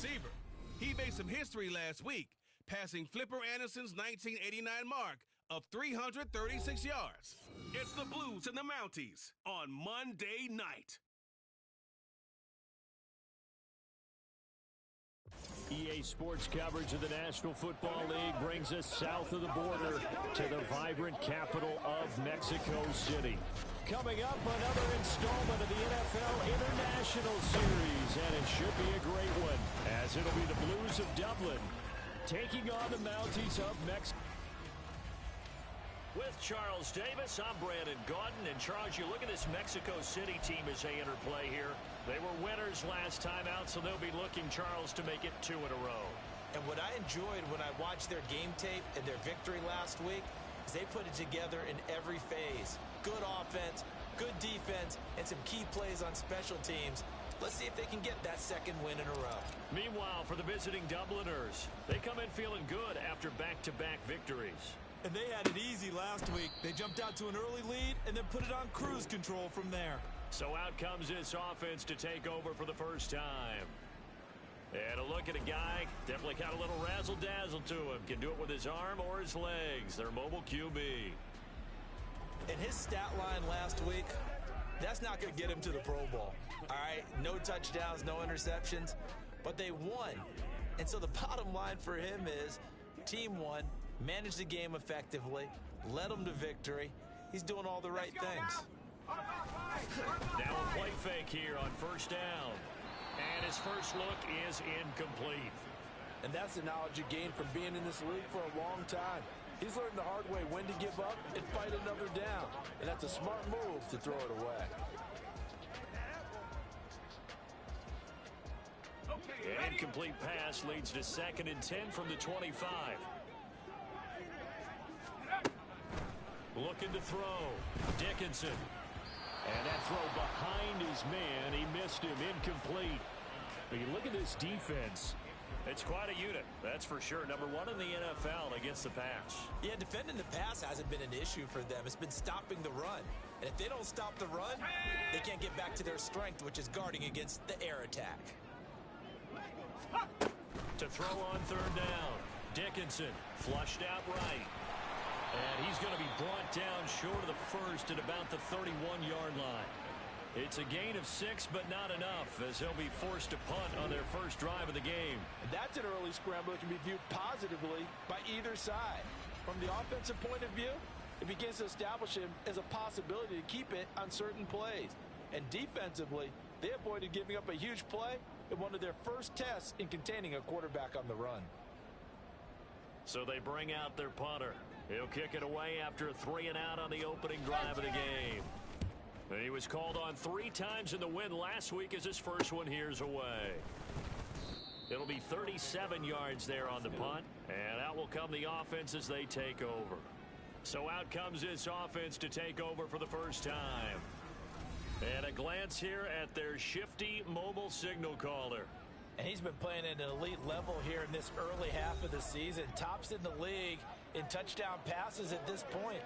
receiver. He made some history last week, passing Flipper Anderson's 1989 mark of 336 yards. It's the Blues and the Mounties on Monday night. EA Sports coverage of the National Football League brings us south of the border to the vibrant capital of Mexico City. Coming up, another installment of the NFL International Series, and it should be a great one, as it'll be the Blues of Dublin taking on the Mounties of Mexico. With Charles Davis, I'm Brandon Gaudin. And Charles, you look at this Mexico City team as they enter play here. They were winners last time out, so they'll be looking, Charles, to make it 2 in a row. And what I enjoyed when I watched their game tape and their victory last week is they put it together in every phase. Good offense, good defense, and some key plays on special teams. Let's see if they can get that second win in a row. Meanwhile, for the visiting Dubliners, they come in feeling good after back-to-back victories. And they had it easy last week. They jumped out to an early lead and then put it on cruise control from there. So out comes this offense to take over for the first time. And a look at a guy, definitely got a little razzle-dazzle to him. Can do it with his arm or his legs. Their mobile QB. And his stat line last week, that's not going to get him to the Pro Bowl. All right, no touchdowns, no interceptions, but they won. And so the bottom line for him is team won, managed the game effectively, led them to victory. He's doing all the right things. Now a play fake here on first down. And his first look is incomplete. And that's the knowledge you gain from being in this league for a long time. He's learned the hard way when to give up and fight another down. And that's a smart move to throw it away. An incomplete pass leads to 2nd and 10 from the 25. Looking to throw. Dickinson. And that throw behind his man. He missed him. Incomplete. But you look at this defense. It's quite a unit, that's for sure. Number 1 in the NFL against the pass. Yeah, defending the pass hasn't been an issue for them. It's been stopping the run. And if they don't stop the run, they can't get back to their strength, which is guarding against the air attack. To throw on 3rd down. Dickinson flushed out right. And he's going to be brought down short of the first at about the 31-yard line. It's a gain of 6, but not enough, as he'll be forced to punt on their first drive of the game. And that's an early scramble that can be viewed positively by either side. From the offensive point of view, it begins to establish him as a possibility to keep it on certain plays. And defensively, they avoided giving up a huge play in one of their first tests in containing a quarterback on the run. So they bring out their punter. He'll kick it away after a 3-and-out on the opening drive of the game. And he was called on 3 times in the win last week as his first one here's away. It'll be 37 yards there on the punt, and out will come the offense as they take over. So out comes this offense to take over for the first time. And a glance here at their shifty mobile signal caller. And he's been playing at an elite level here in this early half of the season. Tops in the league in touchdown passes at this point.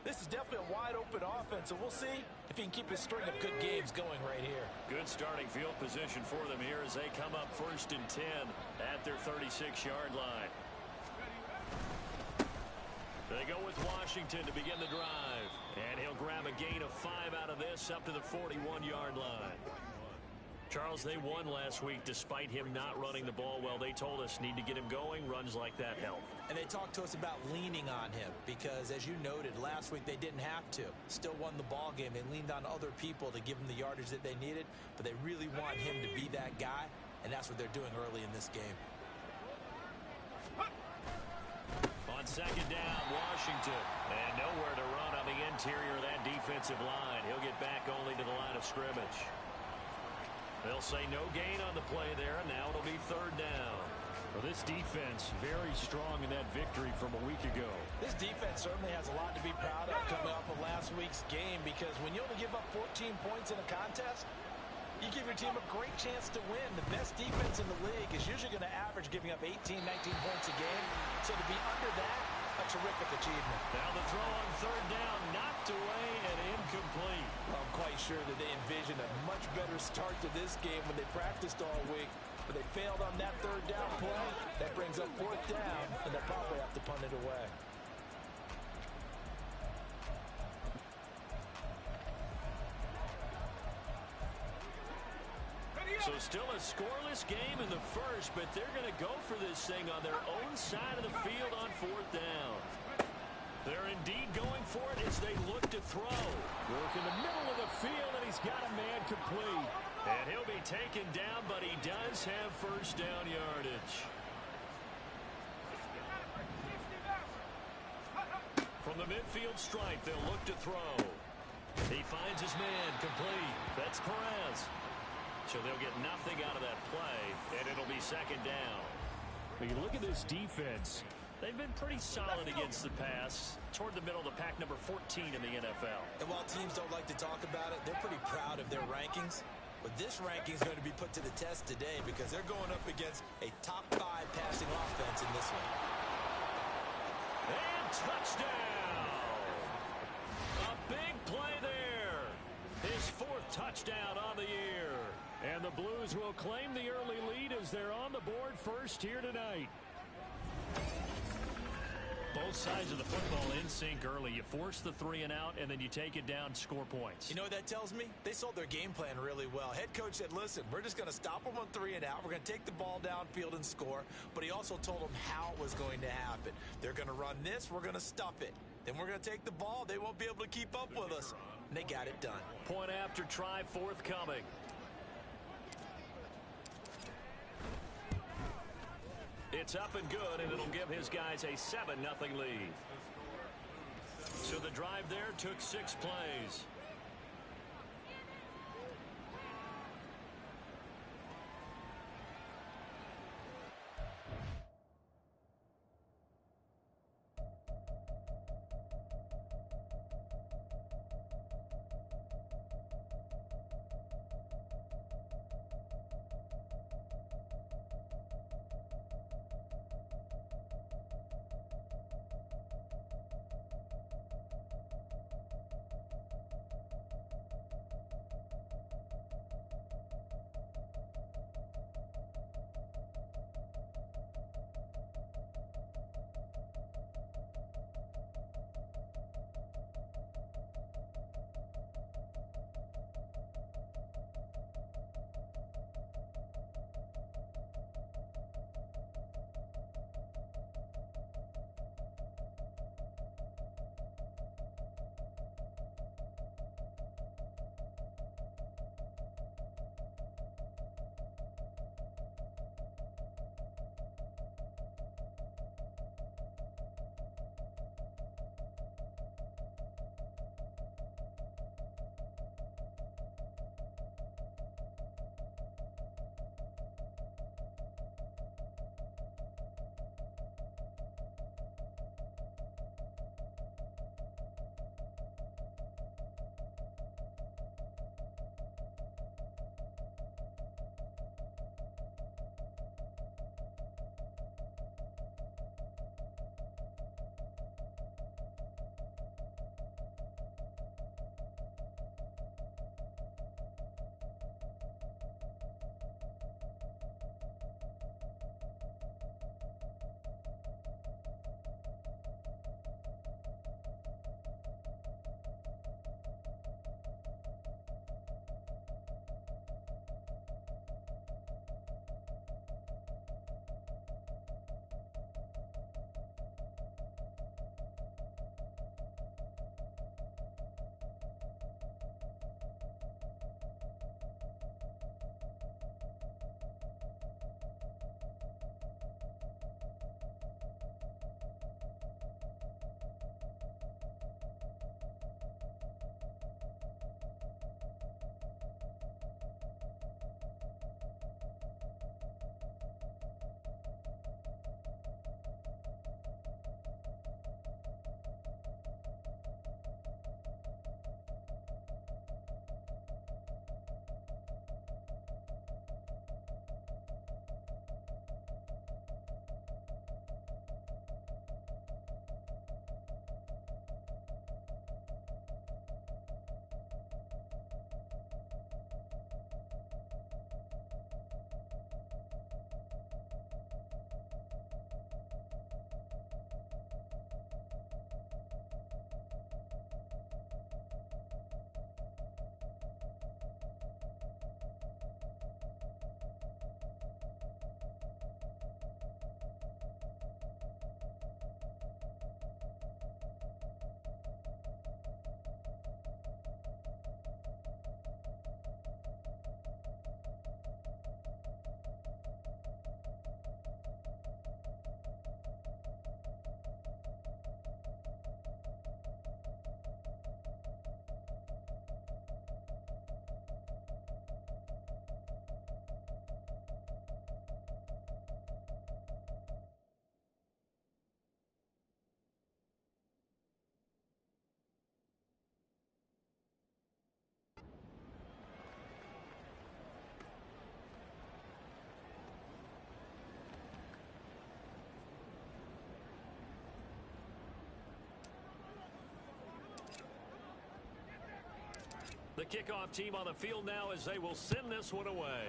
This is definitely a wide-open offense, so we'll see if he can keep his string of good games going right here. Good starting field position for them here as they come up 1st and 10 at their 36-yard line. They go with Washington to begin the drive. And he'll grab a gain of 5 out of this up to the 41-yard line. Charles, they won last week despite him not running the ball well. They told us need to get him going. Runs like that help. And they talked to us about leaning on him because, as you noted, last week they didn't have to. Still won the ball game. They leaned on other people to give them the yardage that they needed, but they really want him to be that guy, and that's what they're doing early in this game. On 2nd down, Washington. And nowhere to run on the interior of that defensive line. He'll get back only to the line of scrimmage. They'll say no gain on the play there, and now it'll be 3rd down. Well, this defense very strong in that victory from a week ago. This defense certainly has a lot to be proud of coming off of last week's game, because when you only give up 14 points in a contest, you give your team a great chance to win. The best defense in the league is usually going to average giving up 18, 19 points a game. So to be under that, a terrific achievement. Now the throw on 3rd down, knocked away and incomplete. I'm quite sure that they envisioned a much better start to this game when they practiced all week. but they failed on that third down play. That brings up fourth down, and they'll probably have to punt it away. So still a scoreless game in the first, but they're going to go for this thing on their own side of the field on fourth down. They're indeed going for it as they look to throw. Work in the middle of the field, and he's got a man complete. And he'll be taken down, but he does have first down yardage. From the midfield stripe, they'll look to throw. He finds his man complete. That's Perez. So they'll get nothing out of that play, and it'll be second down. When you look at this defense, they've been pretty solid against the pass, toward the middle of the pack, number 14 in the NFL. And while teams don't like to talk about it, they're pretty proud of their rankings. But this ranking is going to be put to the test today because they're going up against a top 5 passing offense in this one. And touchdown! A big play there. His 4th touchdown on the year. and the Blues will claim the early lead as they're on the board first here tonight. Both sides of the football in sync early. You force the 3 and out, and then you take it down, score points. You know what that tells me? They sold their game plan really well. Head coach said, listen, we're just going to stop them on 3 and out. We're going to take the ball downfield and score. But he also told them how it was going to happen. They're going to run this. We're going to stuff it. Then we're going to take the ball. They won't be able to keep up with us. And they got it done. Point after try forthcoming. It's up and good, and it'll give his guys a 7-0 lead. So the drive there took 6 plays. The kickoff team on the field now as they will send this one away.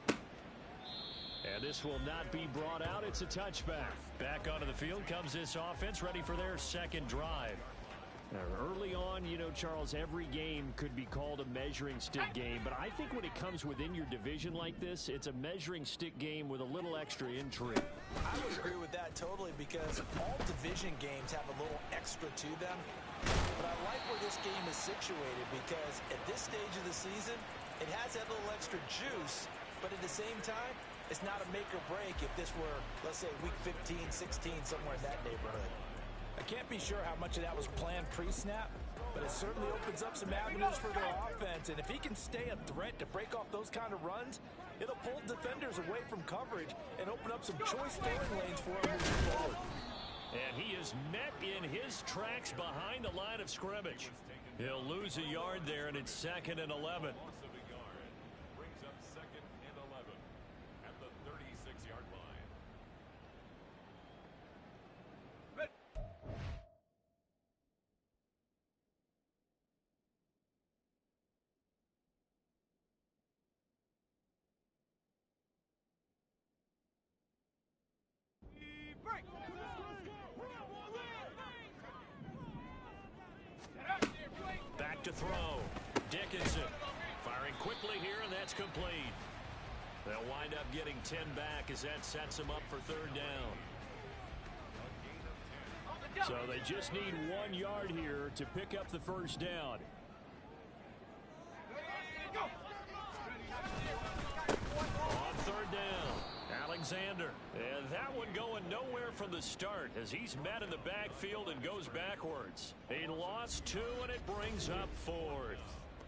And this will not be brought out. It's a touchback. Back onto the field comes this offense, ready for their second drive. Now, early on, you know, Charles, every game could be called a measuring stick game, but I think when it comes within your division like this, it's a measuring stick game with a little extra intrigue. I would agree with that totally because all division games have a little extra to them. But I like where this game is situated because at this stage of the season, it has that little extra juice, but at the same time, it's not a make or break if this were, let's say, week 15, 16, somewhere in that neighborhood. I can't be sure how much of that was planned pre-snap, but it certainly opens up some avenues for their offense. And if he can stay a threat to break off those kind of runs, it'll pull defenders away from coverage and open up some choice throwing lanes for him moving forward. And he is met in his tracks behind the line of scrimmage. He'll lose a yard there, and it's 2nd and 11. Brings up 2nd and 11 at the 36-yard line. Back to throw. Dickinson firing quickly here, and that's complete. They'll wind up getting 10 back as that sets them up for 3rd down. So they just need 1 yard here to pick up the 1st down. On 3rd down, Alexander. And that one going nowhere from the start as he's met in the backfield and goes backwards. He lost 2, and it brings up 4th.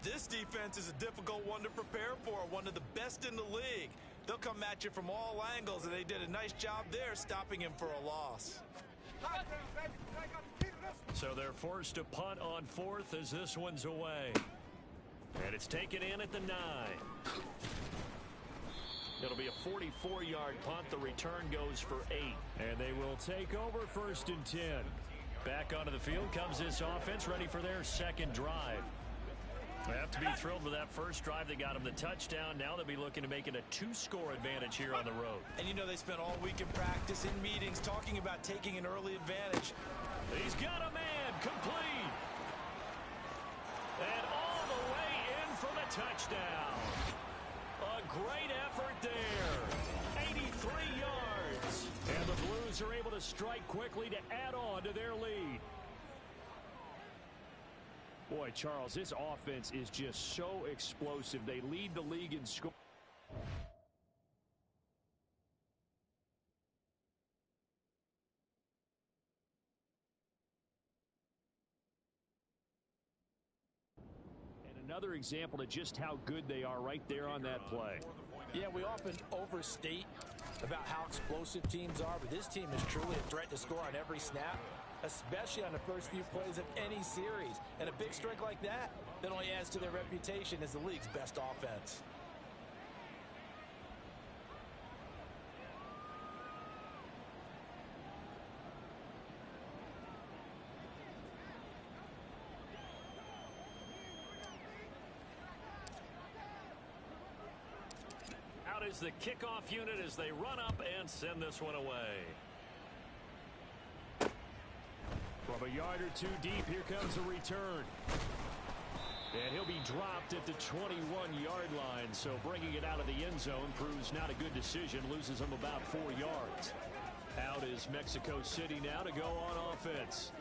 This defense is a difficult one to prepare for, one of the best in the league. They'll come at you from all angles, and they did a nice job there stopping him for a loss. So they're forced to punt on 4th as this one's away. And it's taken in at the 9. It'll be a 44-yard punt. The return goes for 8. And they will take over 1st and 10. Back onto the field comes this offense, ready for their 2nd drive. They have to be thrilled with that first drive. They got them the touchdown. Now they'll be looking to make it a 2-score advantage here on the road. And you know they spent all week in practice, in meetings, talking about taking an early advantage. He's got a man complete. And all the way in for the touchdown. A great effort there. 83 yards. And the Blues are able to strike quickly to add on to their lead. Boy, Charles, this offense is just so explosive. They lead the league in score. And another example of just how good they are right there on that play. Yeah, we often overstate about how explosive teams are, but this team is truly a threat to score on every snap, especially on the first few plays of any series. And a big strike like that only adds to their reputation as the league's best offense. Out is the kickoff unit as they run up and send this one away. From a yard or 2 deep, here comes a return. And he'll be dropped at the 21-yard line, so bringing it out of the end zone proves not a good decision, loses him about 4 yards. Out is Mexico City now to go on offense.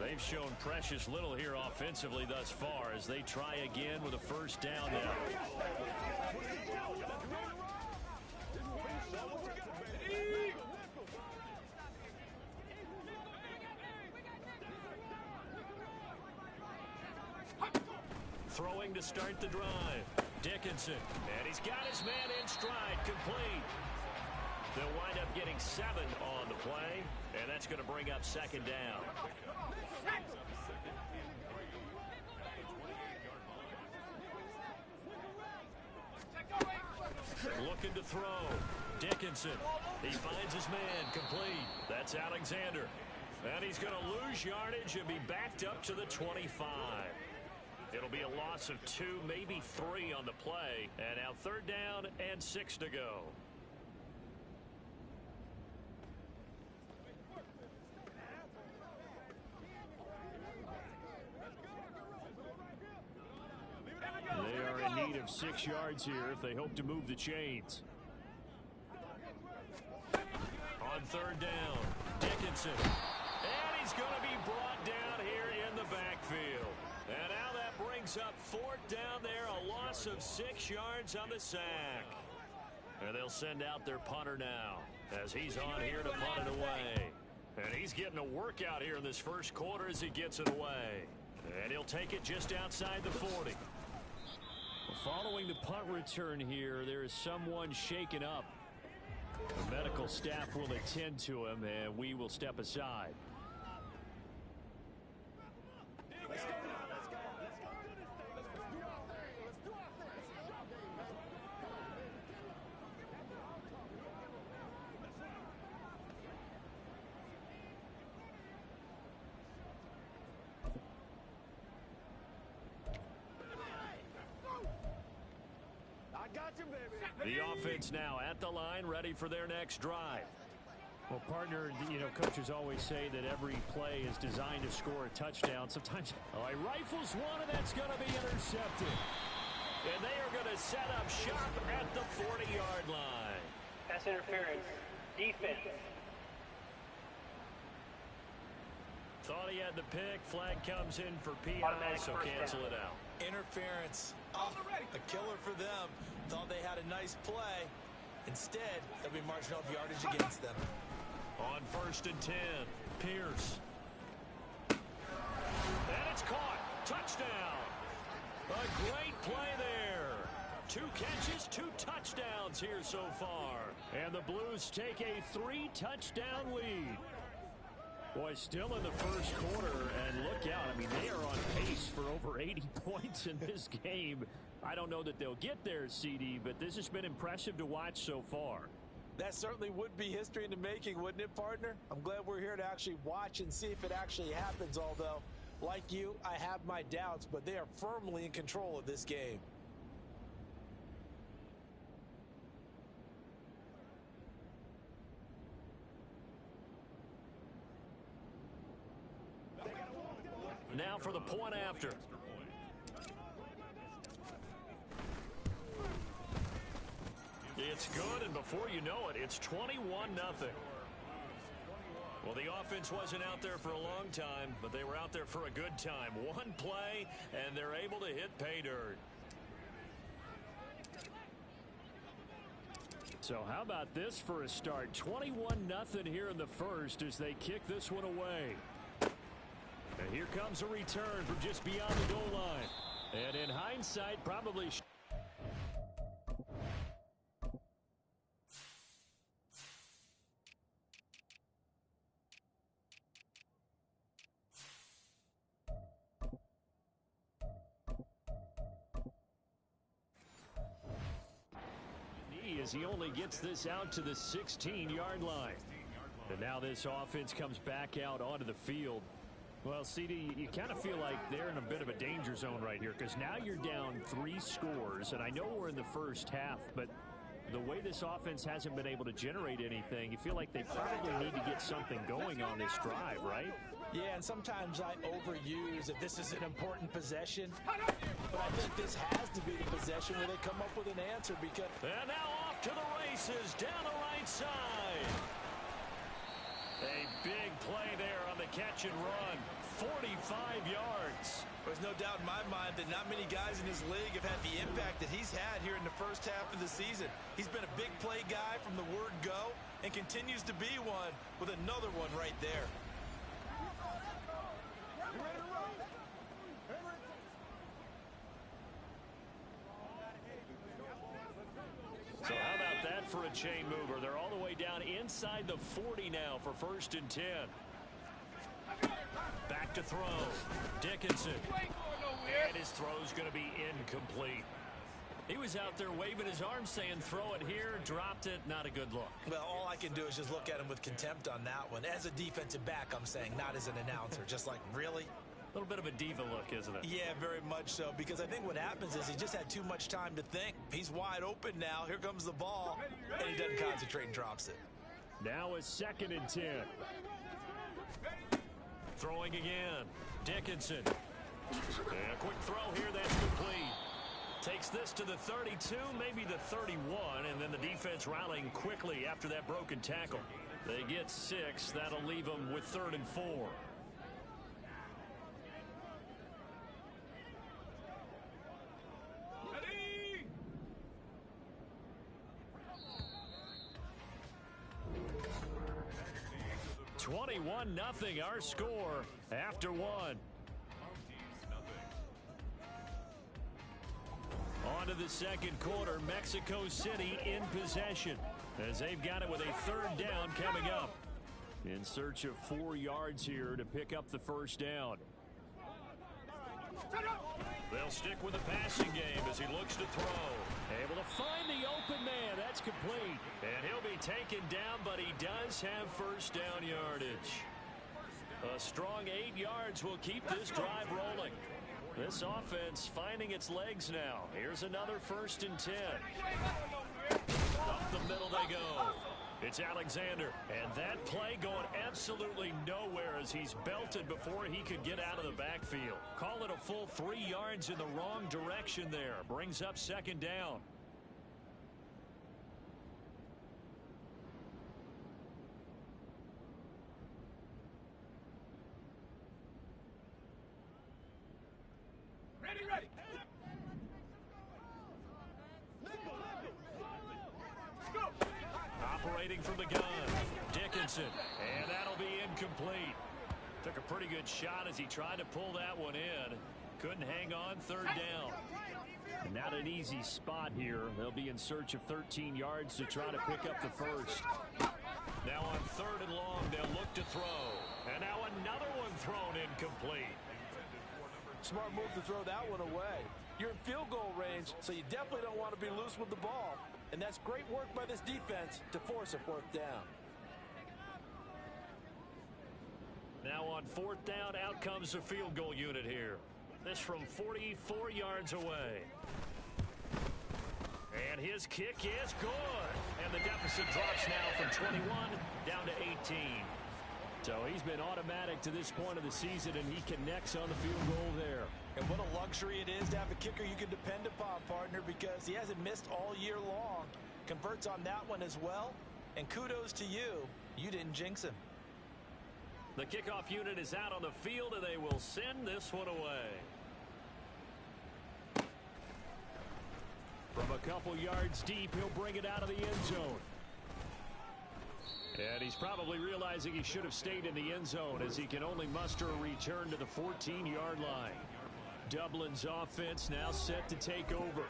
They've shown precious little here offensively thus far as they try again with a first down now. Throwing to start the drive. Dickinson. And he's got his man in stride, complete. They'll wind up getting 7 on the play, and that's going to bring up 2nd down. Looking to throw. Dickinson. He finds his man, complete. That's Alexander. And he's going to lose yardage and be backed up to the 25. It'll be a loss of 2, maybe 3 on the play. And now 3rd down and 6 to go. They are in need of 6 yards here if they hope to move the chains. On 3rd down, Dickinson. And he's going to be brought down here in the backfield. And now that brings up 4th down there, a loss of 6 yards on the sack. And they'll send out their punter now as he's on here to punt it away. And he's getting a workout here in this first quarter as he gets it away. And he'll take it just outside the 40. Following the punt return here, there is someone shaken up. The medical staff will attend to him, and we will step aside. The offense now at the line, ready for their next drive. Well, partner, coaches always say that every play is designed to score a touchdown. Sometimes he rifles one, and that's going to be intercepted. And they are going to set up shop at the 40-yard line. Pass interference. Defense. Thought he had the pick. Flag comes in for PI, so cancel it out. Interference. Oh, a killer for them. Thought they had a nice play. Instead, they'll be marching off yardage against them. On 1st and 10, Pierce. And it's caught. Touchdown. A great play there. 2 catches, 2 touchdowns here so far. And the Blues take a 3-touchdown lead. Boy, still in the first quarter, and look out. I mean, they are on pace for over 80 points in this game. I don't know that they'll get there, CD, but this has been impressive to watch so far. That certainly would be history in the making, wouldn't it, partner? I'm glad we're here to actually watch and see if it actually happens, although, like you, I have my doubts, but they are firmly in control of this game. Now for the point after. It's good, and before you know it, it's 21-0. Well, the offense wasn't out there for a long time, but they were out there for a good time. One play, and they're able to hit pay dirt. So how about this for a start? 21-0 here in the first as they kick this one away. And here comes a return from just beyond the goal line. And in hindsight, probably... as he only gets this out to the 16-yard line. And now this offense comes back out onto the field. Well, CD, you kind of feel like they're in a bit of a danger zone right here because now you're down 3 scores, and I know we're in the first half, but the way this offense hasn't been able to generate anything, you feel like they probably need to get something going on this drive, right? Yeah, and sometimes I overuse if this is an important possession, but I think this has to be the possession where they come up with an answer because... And now off to the races down the right side. A big play there on the catch and run. 45 yards. There's no doubt in my mind that not many guys in this league have had the impact that he's had here in the first half of the season. He's been a big play guy from the word go and continues to be one with another one right there. So how about that for a chain mover? They're all the way down inside the 40 now for 1st and 10. Back to throw. Dickinson. And his throw's going to be incomplete. He was out there waving his arms saying throw it here, dropped it, not a good look. Well, all I can do is just look at him with contempt on that one. As a defensive back, I'm saying, not as an announcer. Just like, really? A little bit of a diva look, isn't it? Yeah, very much so, because I think what happens is he just had too much time to think. He's wide open now. Here comes the ball, and he doesn't concentrate and drops it. Now a 2nd and 10. Throwing again. Dickinson. And a quick throw here, that's complete. Takes this to the 32, maybe the 31, and then the defense rallying quickly after that broken tackle. They get 6. That'll leave them with 3rd and 4. Ready? 21-0 our score after 1. On to the 2nd quarter. Mexico City in possession as they've got it with a 3rd down coming up. In search of 4 yards here to pick up the 1st down. They'll stick with the passing game as he looks to throw. Able to find the open man. That's complete. And he'll be taken down, but he does have 1st down yardage. A strong 8 yards will keep this drive rolling. This offense finding its legs now. Here's another 1st and 10. Up the middle they go. It's Alexander, and that play going absolutely nowhere as he's belted before he could get out of the backfield. Call it a full 3 yards in the wrong direction there. Brings up 2nd down. Ready. Operating from the gun, Dickinson, and that'll be incomplete. Took a pretty good shot as he tried to pull that one in. Couldn't hang on. 3rd down. Not an easy spot here. They'll be in search of 13 yards to try to pick up the 1st. Now on 3rd and long, they'll look to throw. And now another one thrown incomplete. Smart move to throw that one away. You're in field goal range, so you definitely don't want to be loose with the ball. And that's great work by this defense to force a 4th down. Now on 4th down, out comes the field goal unit here. This from 44 yards away. And his kick is good. And the deficit drops now from 21 down to 18. So he's been automatic to this point of the season, and he connects on the field goal there. And what a luxury it is to have a kicker you can depend upon, partner, because he hasn't missed all year long. Converts on that one as well. And kudos to you. You didn't jinx him. The kickoff unit is out on the field, and they will send this one away. From a couple yards deep, he'll bring it out of the end zone. And he's probably realizing he should have stayed in the end zone as he can only muster a return to the 14-yard line. Dublin's offense now set to take over.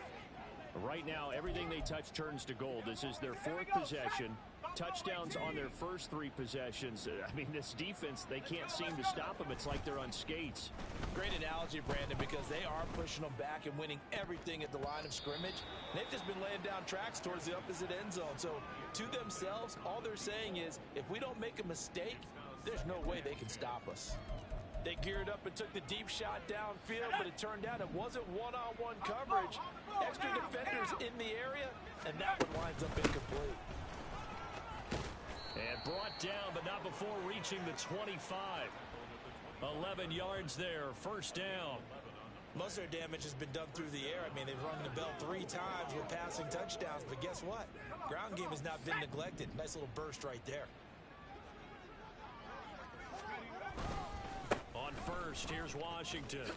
Right now, everything they touch turns to gold. This is their 4th possession. Touchdowns on their first 3 possessions. I mean, this defense, they can't seem to stop them. It's like they're on skates. Great analogy, Brandon, because they are pushing them back and winning everything at the line of scrimmage. They've just been laying down tracks towards the opposite end zone. So to themselves, all they're saying is, if we don't make a mistake, there's no way they can stop us. They geared up and took the deep shot downfield, but it turned out it wasn't one-on-one coverage. Extra defenders in the area, and that one winds up incomplete. And brought down, but not before reaching the 25. 11 yards there, 1st down. Most of their damage has been done through the air. I mean, they've rung the bell 3 times with passing touchdowns, but guess what? Ground game has not been neglected. Nice little burst right there. On 1st, here's Washington.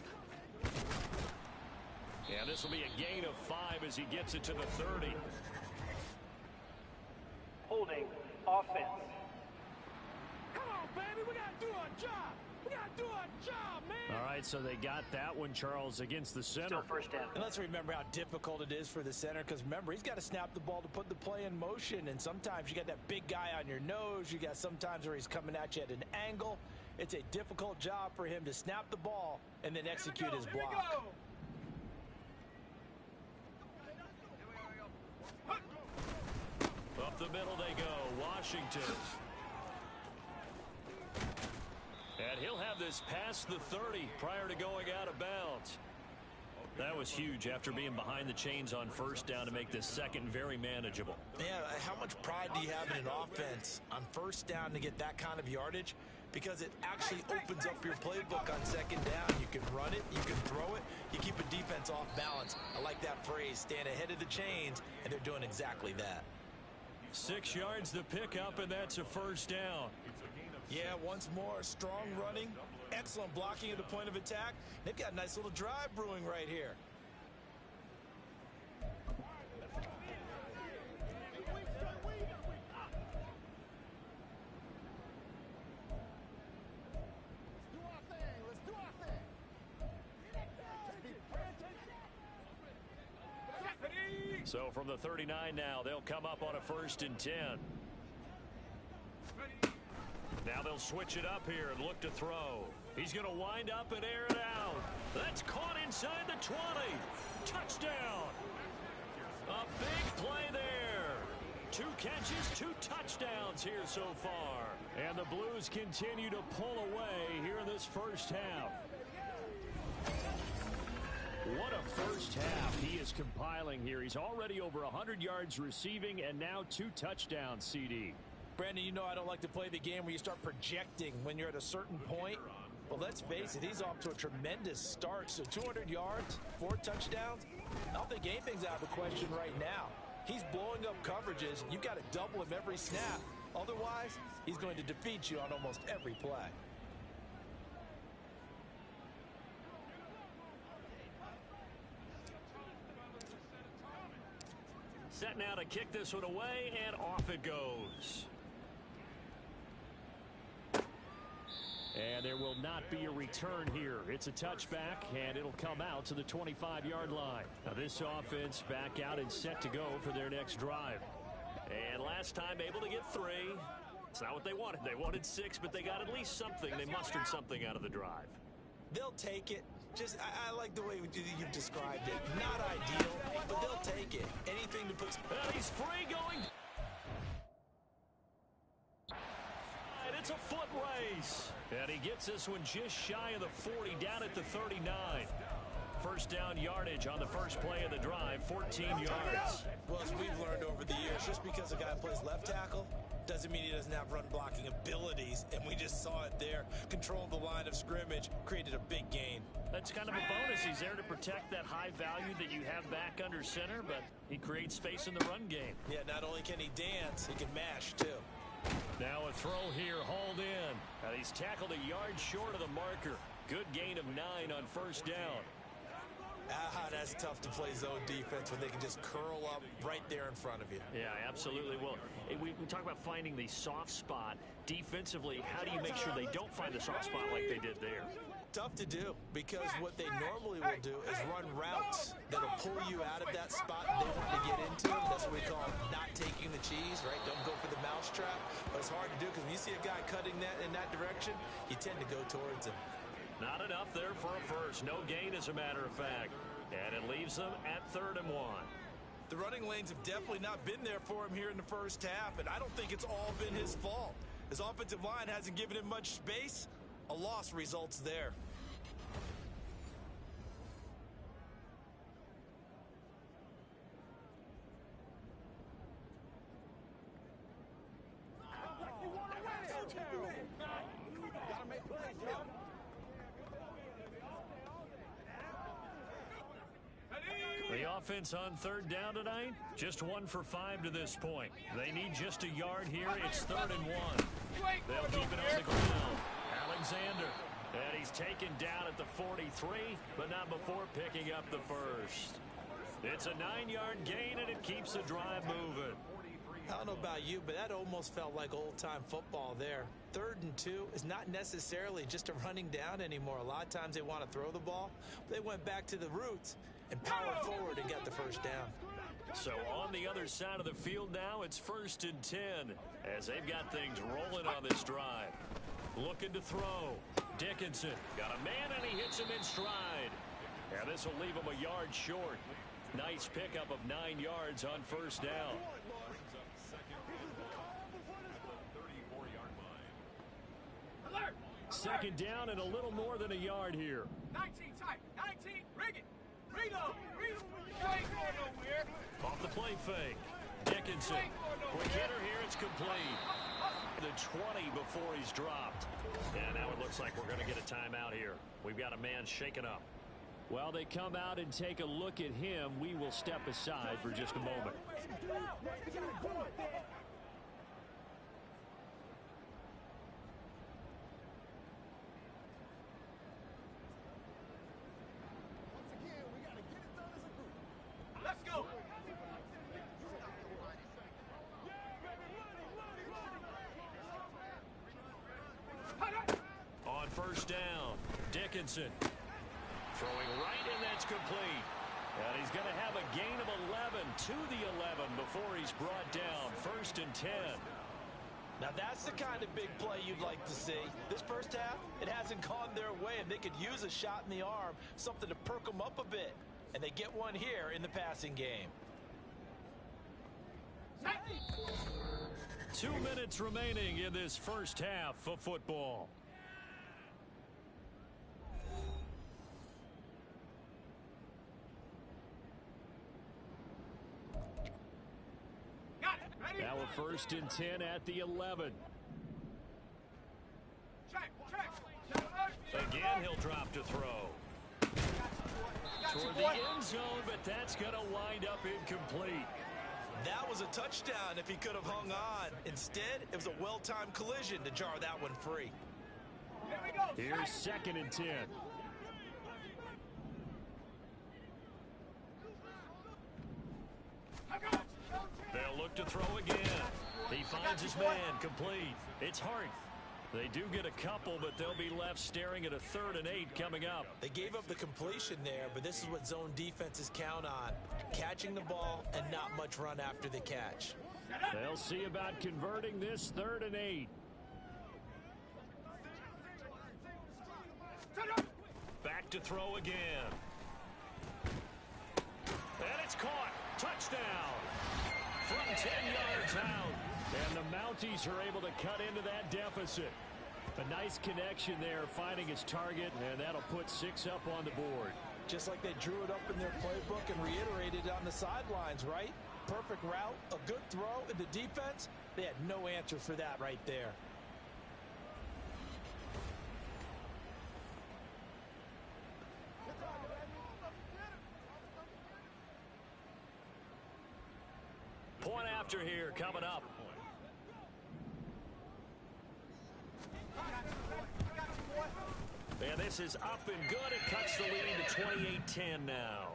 And this will be a gain of 5 as he gets it to the 30. Holding offense. Come on, baby. We got to do our job. We got to do our job, man. All right, so they got that one, Charles, against the center. Still 1st down. And let's remember how difficult it is for the center, because remember, he's got to snap the ball to put the play in motion, and sometimes you got that big guy on your nose. You got sometimes where he's coming at you at an angle. It's a difficult job for him to snap the ball and then execute his block. Up the middle they go, Washington. And he'll have this past the 30 prior to going out of bounds. That was huge after being behind the chains on first down to make this second very manageable. Yeah, how much pride do you have in an offense on first down to get that kind of yardage? Because it actually opens up your playbook on second down. You can run it, you can throw it, you keep a defense off balance. I like that phrase, stand ahead of the chains, and they're doing exactly that. 6 yards the pickup, and that's a first down. Yeah, once more, strong running, excellent blocking at the point of attack. They've got a nice little drive brewing right here. So from the 39 now, they'll come up on a 1st and 10. Now they'll switch it up here and look to throw. He's going to wind up and air it out. That's caught inside the 20. Touchdown. A big play there. 2 catches, 2 touchdowns here so far. And the Blues continue to pull away here in this first half. What a first half he is compiling here. He's already over 100 yards receiving and now 2 touchdowns, CD. Brandon, you know I don't like to play the game where you start projecting when you're at a certain point. Well, let's face it, he's off to a tremendous start. So 200 yards, 4 touchdowns. I don't think anything's out of the question right now. He's blowing up coverages. You've got to double him every snap. Otherwise, he's going to defeat you on almost every play. Set now to kick this one away, and off it goes. And there will not be a return here. It's a touchback, and it'll come out to the 25-yard line. Now this offense back out and set to go for their next drive. And last time able to get 3. It's not what they wanted. They wanted 6, but they got at least something. They mustered something out of the drive. They'll take it. Just, I like the way you've described it. Not ideal, but they'll take it. Anything to put... And he's free going. And it's a foot race. And he gets this one just shy of the 40, down at the 39. First down yardage on the first play of the drive, 14 yards. Well, as we've learned over the years, just because a guy plays left tackle doesn't mean he doesn't have run blocking abilities, and we just saw it there. Controlled the line of scrimmage, created a big gain. That's kind of a bonus. He's there to protect that high value that you have back under center, but he creates space in the run game. Yeah, not only can he dance, he can mash, too. Now a throw here, hauled in. And he's tackled a yard short of the marker. Good gain of 9 on first down. That's tough to play zone defense when they can just curl up right there in front of you. Yeah, absolutely. Well, we talk about finding the soft spot. Defensively, how do you make sure they don't find the soft spot like they did there? Tough to do, because what they normally will do is run routes that'll pull you out of that spot they want to get into. That's what we call not taking the cheese, right? Don't go for the mousetrap. But it's hard to do because when you see a guy cutting that in that direction, you tend to go towards him. Not enough there for a first. No gain, as a matter of fact. And it leaves them at 3rd and 1. The running lanes have definitely not been there for him here in the first half, and I don't think it's all been his fault. His offensive line hasn't given him much space. A loss results there. The offense on 3rd down tonight, just 1 for 5 to this point. They need just a yard here. It's 3rd and 1. They'll keep it on the ground. Alexander. And he's taken down at the 43, but not before picking up the first. It's a 9-yard gain, and it keeps the drive moving. I don't know about you, but that almost felt like old-time football there. 3rd and 2 is not necessarily just a running down anymore. A lot of times they want to throw the ball. They went back to the roots and powered forward and got the first down. So on the other side of the field now, it's 1st and 10 as they've got things rolling on this drive. Looking to throw. Dickinson got a man, and he hits him in stride. And this will leave him a yard short. Nice pickup of 9 yards on first down. second down and a little more than a yard here. 19 tight. 19. Rig it. Reload. You ain't going nowhere. Off the play fake. Dickinson. Quick hitter here. It's complete. The 20 before he's dropped. And now it looks like we're going to get a timeout here. We've got a man shaken up. While they come out and take a look at him, we will step aside for just a moment. Let's go. On first down, Dickinson. Throwing right, and that's complete. And he's going to have a gain of 11 to the 11 before he's brought down. 1st and 10. Now that's the kind of big play you'd like to see. This first half, it hasn't gone their way, and they could use a shot in the arm, something to perk them up a bit. And they get one here in the passing game. 2 minutes remaining in this first half of football. Now a 1st and 10 at the 11. Again, he'll drop to throw. Toward the end zone, but that's going to wind up incomplete. That was a touchdown if he could have hung on. Instead, it was a well-timed collision to jar that one free. Here's 2nd and 10. They'll look to throw again. He finds his man, complete. It's Hart. They do get a couple, but they'll be left staring at a 3rd and 8 coming up. They gave up the completion there, but this is what zone defenses count on. Catching the ball and not much run after the catch. They'll see about converting this 3rd and 8. Back to throw again. And it's caught. Touchdown. From 10 yards out. And the Mounties are able to cut into that deficit. A nice connection there, finding his target, and that'll put 6 up on the board. Just like they drew it up in their playbook and reiterated on the sidelines, right? Perfect route, a good throw, and the defense, they had no answer for that right there. Point after here coming up. And this is up and good. It cuts the lead to 28-10 now.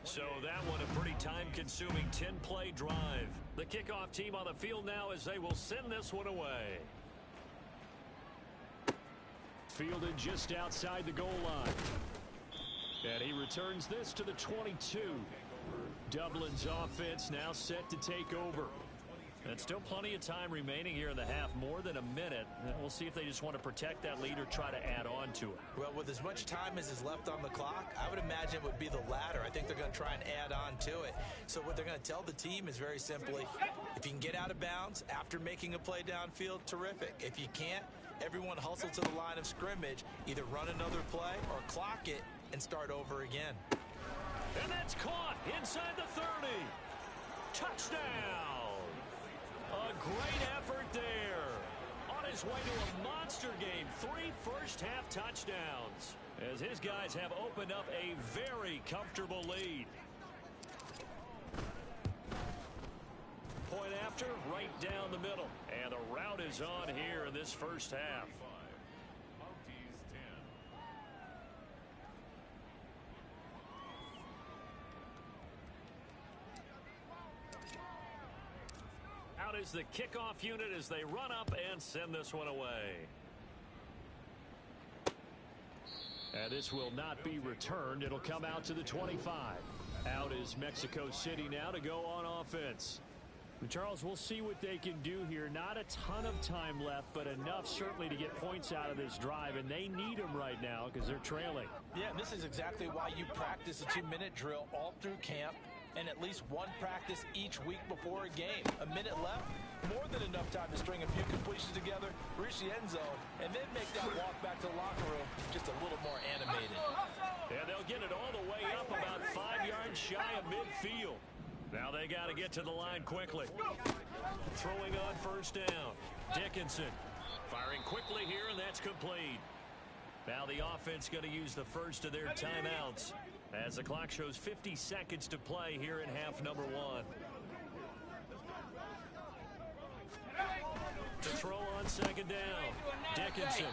So that one a pretty time-consuming 10-play drive. The kickoff team on the field now as they will send this one away. Fielded just outside the goal line. And he returns this to the 22. Dublin's offense now set to take over. And still plenty of time remaining here in the half, more than a minute. We'll see if they just want to protect that lead or try to add on to it. Well, with as much time as is left on the clock, I would imagine it would be the latter. I think they're going to try and add on to it. So what they're going to tell the team is very simply, if you can get out of bounds after making a play downfield, terrific. If you can't, everyone hustle to the line of scrimmage, either run another play or clock it and start over again. And that's caught inside the 30. Touchdown. A great effort there. On his way to a monster game. 3 first-half touchdowns. As his guys have opened up a very comfortable lead. Point after, right down the middle. And the route is on here in this first half. Out is the kickoff unit as they run up and send this one away. And this will not be returned. It'll come out to the 25. Out is Mexico City now to go on offense. Charles, we'll see what they can do here. Not a ton of time left, but enough certainly to get points out of this drive, and they need them right now because they're trailing. Yeah, this is exactly why you practice a 2-minute drill all through camp. and at least one practice each week before a game. A minute left, more than enough time to string a few completions together, reach the end zone, and then make that walk back to the locker room just a little more animated. Yeah, they'll get it all the way up about 5 yards shy of midfield. Now they got to get to the line quickly. Throwing on first down. Dickinson firing quickly here, and that's complete. Now the offense going to use the first of their timeouts as the clock shows 50 seconds to play here in half number 1. To throw on second down. Dickinson.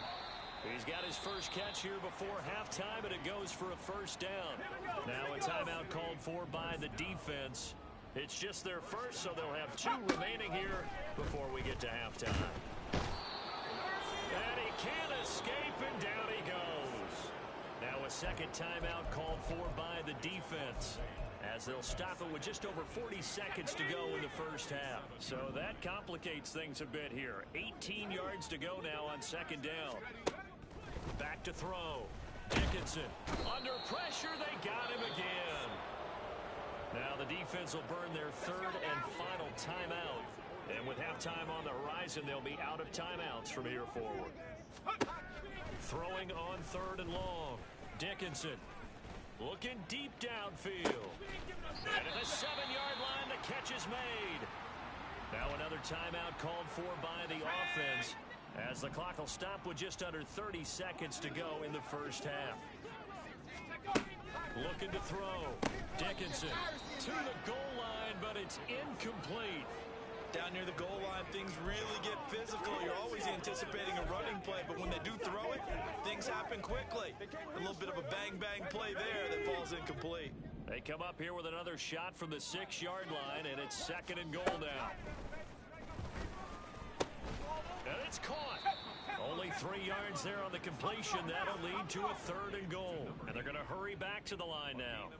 He's got his first catch here before halftime, and it goes for a first down. Now a timeout called for by the defense. It's just their first, so they'll have 2 remaining here before we get to halftime. And he can't escape, and down he goes. Now a second timeout called for by the defense, as they'll stop it with just over 40 seconds to go in the first half. So that complicates things a bit here. 18 yards to go now on second down. Back to throw. Dickinson. Under pressure, they got him again. Now the defense will burn their third and final timeout. And with halftime on the horizon, they'll be out of timeouts from here forward. Throwing on third and long. Dickinson. Looking deep downfield. And at the 7-yard line, the catch is made. Now another timeout called for by the offense, as the clock will stop with just under 30 seconds to go in the first half. Looking to throw. Dickinson to the goal line, but it's incomplete. Down near the goal line, things really get physical. You're always anticipating a running play, but when they do throw it, things happen quickly. A little bit of a bang-bang play there that falls incomplete. They come up here with another shot from the 6-yard line, and it's second and goal now. And it's caught. Only 3 yards there on the completion. That'll lead to a third and goal. And they're going to hurry back to the line now.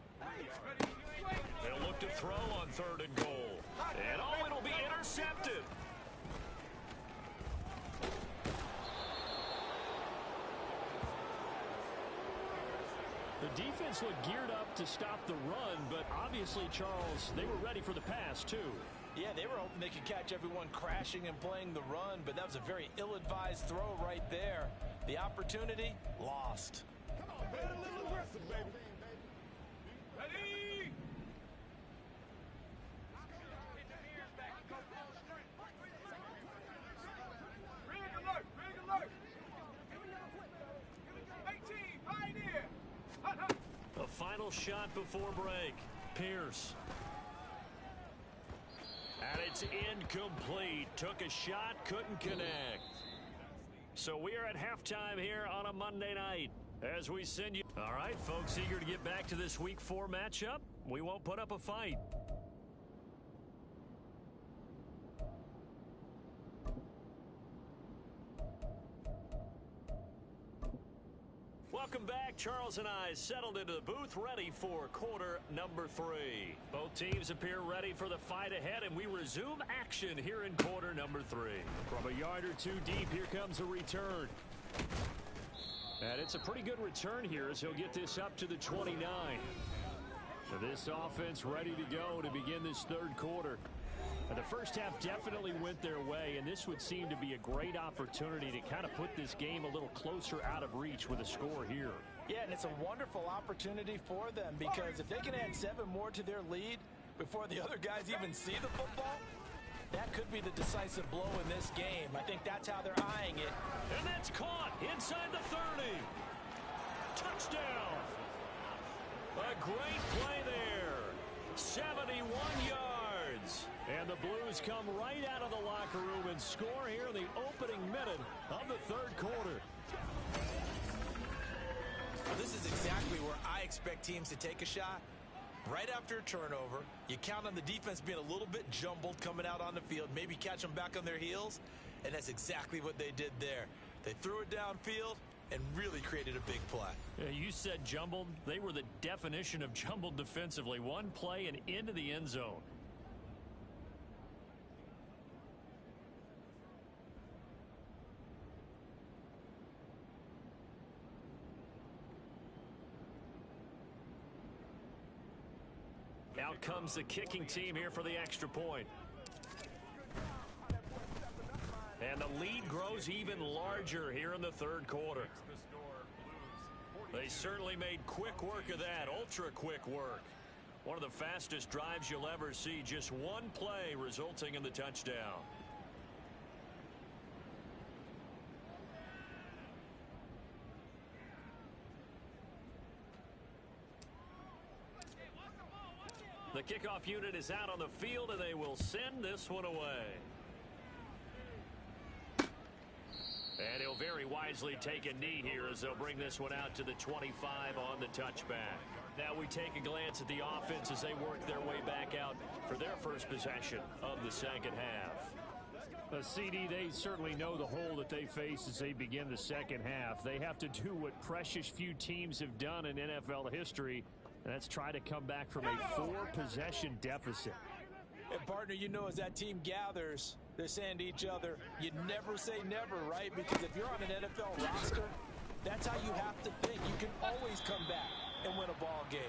They'll look to throw on third and goal. And oh, it'll be intercepted. The defense looked geared up to stop the run, but obviously, Charles, they were ready for the pass, too. Yeah, they were hoping they could catch everyone crashing and playing the run, but that was a very ill-advised throw right there. The opportunity, lost. Come on, man, a little aggressive, baby. Ready? Rig alert, rig alert. 18, pioneer. A final shot before break. Pierce. And it's incomplete. Took a shot, couldn't connect. So we are at halftime here on a Monday night as we send you. All right, folks, eager to get back to this Week 4 matchup. We won't put up a fight. Welcome back. Charles and I settled into the booth, ready for quarter number 3. Both teams appear ready for the fight ahead, and we resume action here in quarter number 3. From a yard or two deep, here comes a return. And it's a pretty good return here as he'll get this up to the 29. So this offense ready to go to begin this third quarter. The first half definitely went their way, and this would seem to be a great opportunity to kind of put this game a little closer out of reach with a score here. Yeah, and it's a wonderful opportunity for them, because if they can add 7 more to their lead before the other guys even see the football, that could be the decisive blow in this game. I think that's how they're eyeing it. And that's caught inside the 30. Touchdown. A great play there. 71 yards. And the Blues come right out of the locker room and score here in the opening minute of the third quarter. This is exactly where I expect teams to take a shot. Right after a turnover, you count on the defense being a little bit jumbled coming out on the field, maybe catch them back on their heels, and that's exactly what they did there. They threw it downfield and really created a big play. Yeah, you said jumbled. They were the definition of jumbled defensively. One play and into the end zone. Out comes the kicking team here for the extra point. And the lead grows even larger here in the third quarter. They certainly made quick work of that, ultra quick work. One of the fastest drives you'll ever see, just one play resulting in the touchdown. The kickoff unit is out on the field, and they will send this one away. And he'll very wisely take a knee here as they'll bring this one out to the 25 on the touchback. Now we take a glance at the offense as they work their way back out for their first possession of the second half. CD, they certainly know the hole that they face as they begin the second half. They have to do what precious few teams have done in NFL history, and that's try to come back from a 4-possession deficit. And partner, you know, as that team gathers, they're saying to each other, you never say never, right? Because if you're on an NFL roster, that's how you have to think. You can always come back and win a ball game.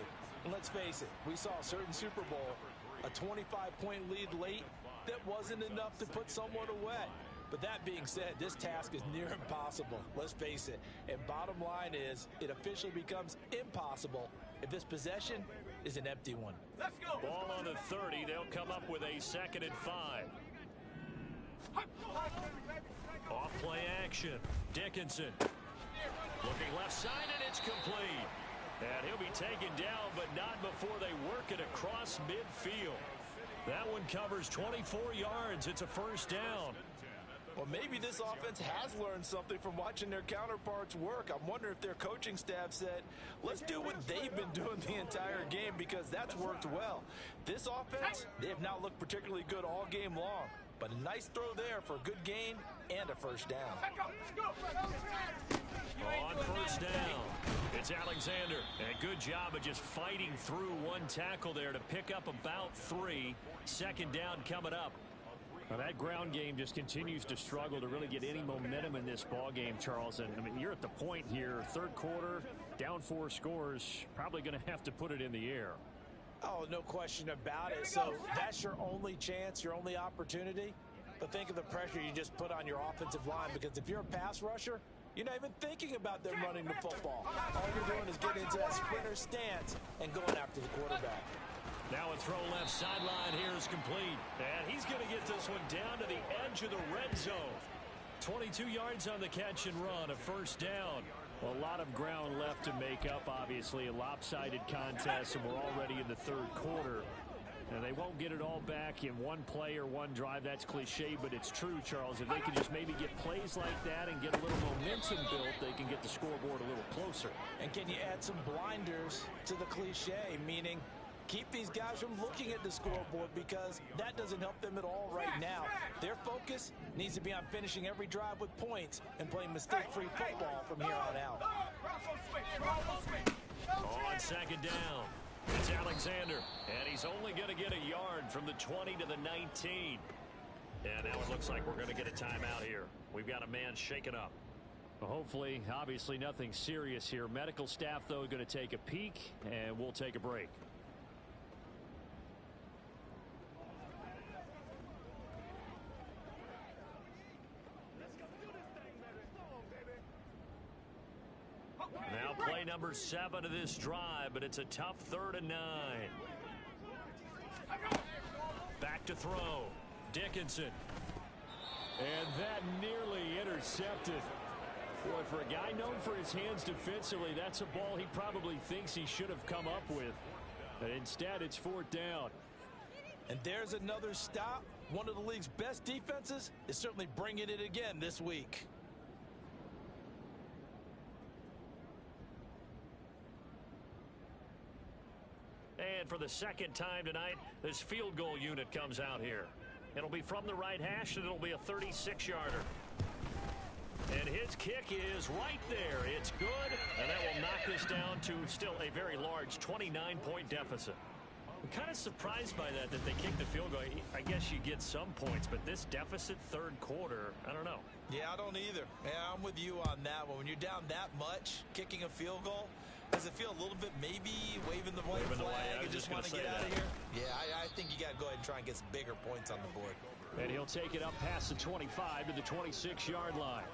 And let's face it, we saw a certain Super Bowl, a 25-point lead late, that wasn't enough to put someone away. But that being said, this task is near impossible. Let's face it. And bottom line is, it officially becomes impossible if this possession is an empty one. Let's go. Ball on the 30. They'll come up with a 2nd and 5. Off play action. Dickinson. Looking left side, and it's complete. And he'll be taken down, but not before they work it across midfield. That one covers 24 yards. It's a first down. Well, maybe this offense has learned something from watching their counterparts work. I'm wondering if their coaching staff said, let's do what they've been doing the entire game, because that's worked well. This offense, they have not looked particularly good all game long. But a nice throw there for a good gain and a first down. On first down, it's Alexander. And a good job of just fighting through one tackle there to pick up about 3. Second down coming up. Well, that ground game just continues to struggle to really get any momentum in this ball game, Charles. And I mean, you're at the point here, third quarter, down 4 scores, probably going to have to put it in the air. Oh, no question about it. So that's your only chance, your only opportunity. But think of the pressure you just put on your offensive line, because if you're a pass rusher, you're not even thinking about them running the football. All you're doing is getting into that sprinter stance and going after the quarterback. Now a throw left sideline here is complete. And he's going to get this one down to the edge of the red zone. 22 yards on the catch and run, a first down. A lot of ground left to make up, obviously. A lopsided contest, and we're already in the third quarter. And they won't get it all back in one play or one drive. That's cliche, but it's true, Charles. If they can just maybe get plays like that and get a little momentum built, they can get the scoreboard a little closer. And can you add some blinders to the cliche, meaning keep these guys from looking at the scoreboard, because that doesn't help them at all right now. Their focus needs to be on finishing every drive with points and playing mistake-free football from here on out. On second down, it's Alexander, and he's only going to get a yard from the 20 to the 19. And now it looks like we're going to get a timeout here. We've got a man shaken up. Well, hopefully, obviously nothing serious here. Medical staff, though, going to take a peek, and we'll take a break. Now play number 7 of this drive, but it's a tough 3rd and 9. Back to throw. Dickinson. And that nearly intercepted. Boy, for a guy known for his hands defensively, that's a ball he probably thinks he should have come up with. But instead, it's 4th down. And there's another stop. One of the league's best defenses is certainly bringing it again this week. And for the second time tonight, this field goal unit comes out here. It'll be from the right hash, and it'll be a 36-yarder. And his kick is right there. It's good, and that will knock this down to still a very large 29-point deficit. I'm kind of surprised by that they kicked the field goal. I guess you get some points, but this deficit third quarter, I don't know. Yeah, I don't either. Yeah, I'm with you on that one. When you're down that much, kicking a field goal, Does it feel a little bit maybe waving the white flag and just want to get out of here? Yeah, I think you got to go ahead and try and get some bigger points on the board. And he'll take it up past the 25 to the 26-yard line.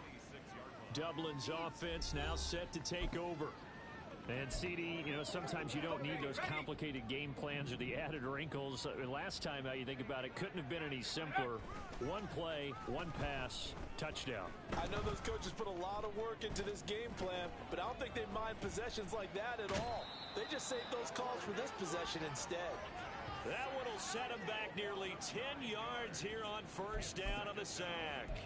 Dublin's offense now set to take over. And CD, you know, sometimes you don't need those complicated game plans or the added wrinkles. Last time, how you think about it, couldn't have been any simpler. One play, one pass, touchdown. I know those coaches put a lot of work into this game plan, but I don't think they mind possessions like that at all. They just save those calls for this possession instead. That one will set him back nearly 10 yards here on first down on the sack.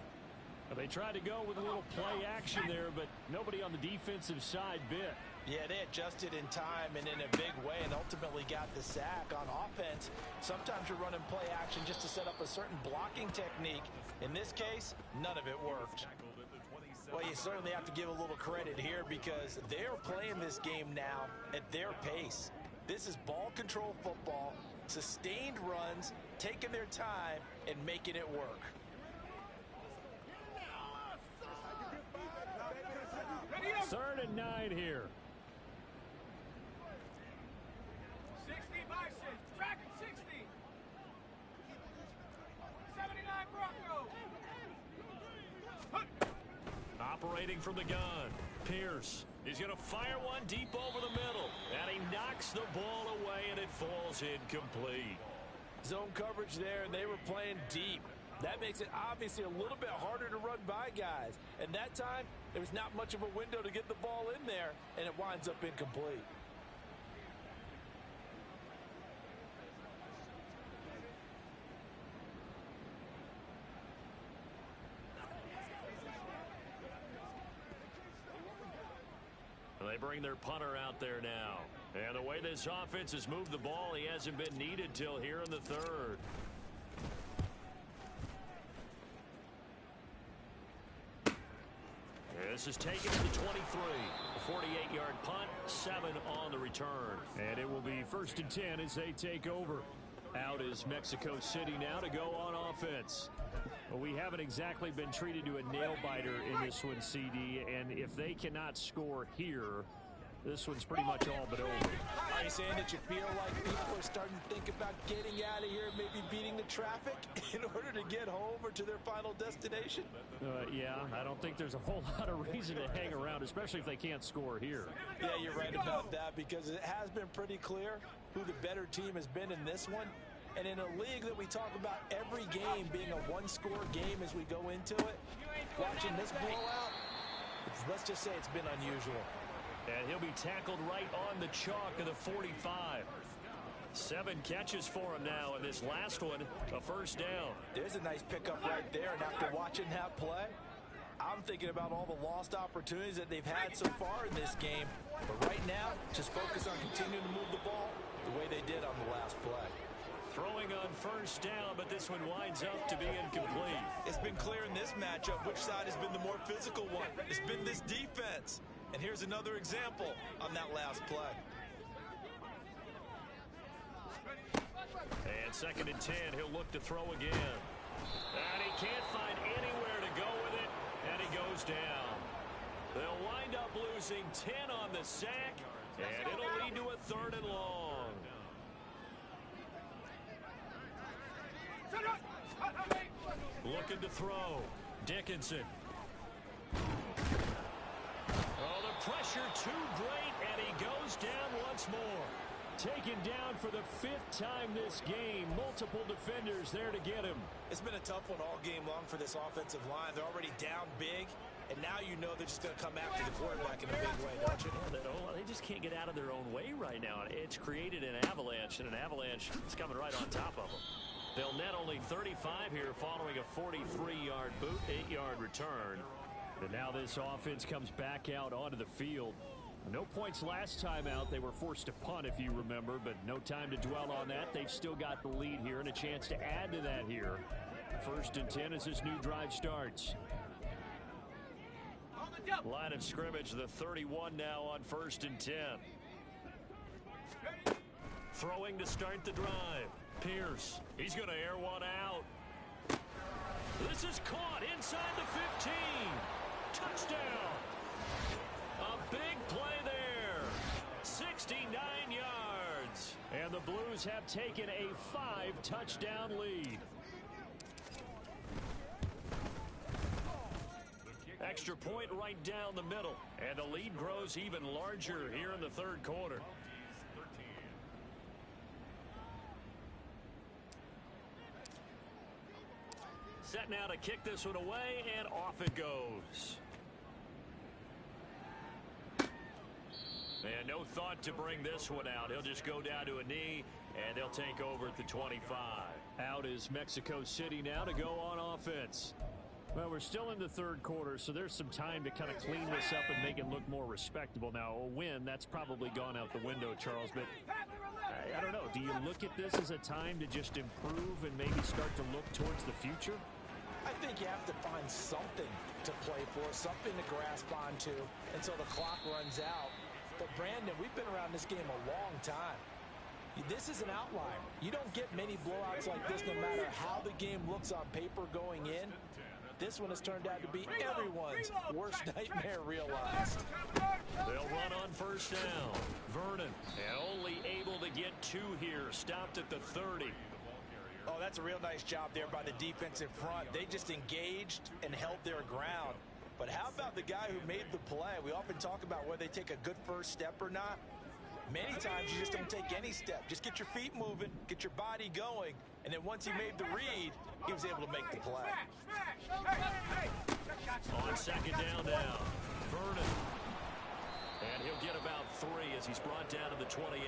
Well, they tried to go with a little play action there, but nobody on the defensive side bit. Yeah, they adjusted in time and in a big way and ultimately got the sack. On offense, sometimes you're running play action just to set up a certain blocking technique. In this case, none of it worked. Well, you certainly have to give a little credit here because they're playing this game now at their pace. This is ball control football, sustained runs, taking their time, and making it work. Third and 9 here. 60 Bison, tracking 60. 79 Bronco. Operating from the gun, Pierce. He's going to fire one deep over the middle, and he knocks the ball away, and it falls incomplete. Zone coverage there, and they were playing deep. That makes it obviously a little bit harder to run by guys. And that time, there was not much of a window to get the ball in there, and it winds up incomplete. They bring their punter out there now. And the way this offense has moved the ball, he hasn't been needed till here in the third. This is taken to the 23. A 48-yard punt, 7 on the return. And it will be 1st and 10 as they take over. Out is Mexico City now to go on offense. Well, we haven't exactly been treated to a nail-biter in this one, CD, and if they cannot score here, this one's pretty much all but over. Are you saying that you feel like people are starting to think about getting out of here and maybe beating the traffic in order to get home or to their final destination? Yeah, I don't think there's a whole lot of reason to hang around, especially if they can't score here. Yeah, you're right about that because it has been pretty clear who the better team has been in this one. And in a league that we talk about every game being a one-score game as we go into it, watching this blowout, let's just say it's been unusual. And he'll be tackled right on the chalk of the 45. 7 catches for him now, and this last one, a first down. There's a nice pickup right there, and after watching that play, I'm thinking about all the lost opportunities that they've had so far in this game. But right now, just focus on continuing to move the ball the way they did on the last play. Throwing on first down, but this one winds up to be incomplete. It's been clear in this matchup which side has been the more physical one. It's been this defense. And here's another example on that last play. And 2nd and 10, he'll look to throw again. And he can't find anywhere to go with it, and he goes down. They'll wind up losing 10 on the sack, and it'll lead to a 3rd and long. Looking to throw. Dickinson. Oh, the pressure too great, and he goes down once more. Taken down for the 5th time this game. Multiple defenders there to get him. It's been a tough one all game long for this offensive line. They're already down big, and now you know they're just going to come after the quarterback in a big way, don't you? They just can't get out of their own way right now. It's created an avalanche, and an avalanche is coming right on top of them. They'll net only 35 here following a 43-yard boot, 8-yard return. And now this offense comes back out onto the field. No points last time out. They were forced to punt, if you remember, but no time to dwell on that. They've still got the lead here and a chance to add to that here. 1st and 10 as this new drive starts. Line of scrimmage, the 31 now on 1st and 10. Throwing to start the drive. Pierce, he's going to air one out. This is caught inside the 15. Touchdown. A big play there. 69 yards. And the Blues have taken a 5-touchdown lead. Extra point right down the middle. And the lead grows even larger here in the third quarter. Set now to kick this one away, and off it goes. And no thought to bring this one out. He'll just go down to a knee, and they'll take over at the 25. Out is Mexico City now to go on offense. Well, we're still in the third quarter, so there's some time to kind of clean this up and make it look more respectable. Now, a win, that's probably gone out the window, Charles, but I don't know. Do you look at this as a time to just improve and maybe start to look towards the future? I think you have to find something to play for, something to grasp onto until the clock runs out. But, Brandon, we've been around this game a long time. This is an outlier. You don't get many blowouts like this no matter how the game looks on paper going in. This one has turned out to be everyone's worst nightmare realized. They'll run on first down. Vernon, and only able to get 2 here. Stopped at the 30. Oh, that's a real nice job there by the defensive front. They just engaged and held their ground. But how about the guy who made the play? We often talk about whether they take a good first step or not. Many times you just don't take any step. Just get your feet moving, get your body going, and then once he made the read, he was able to make the play. On second down now, Vernon. And he'll get about 3 as he's brought down to the 28.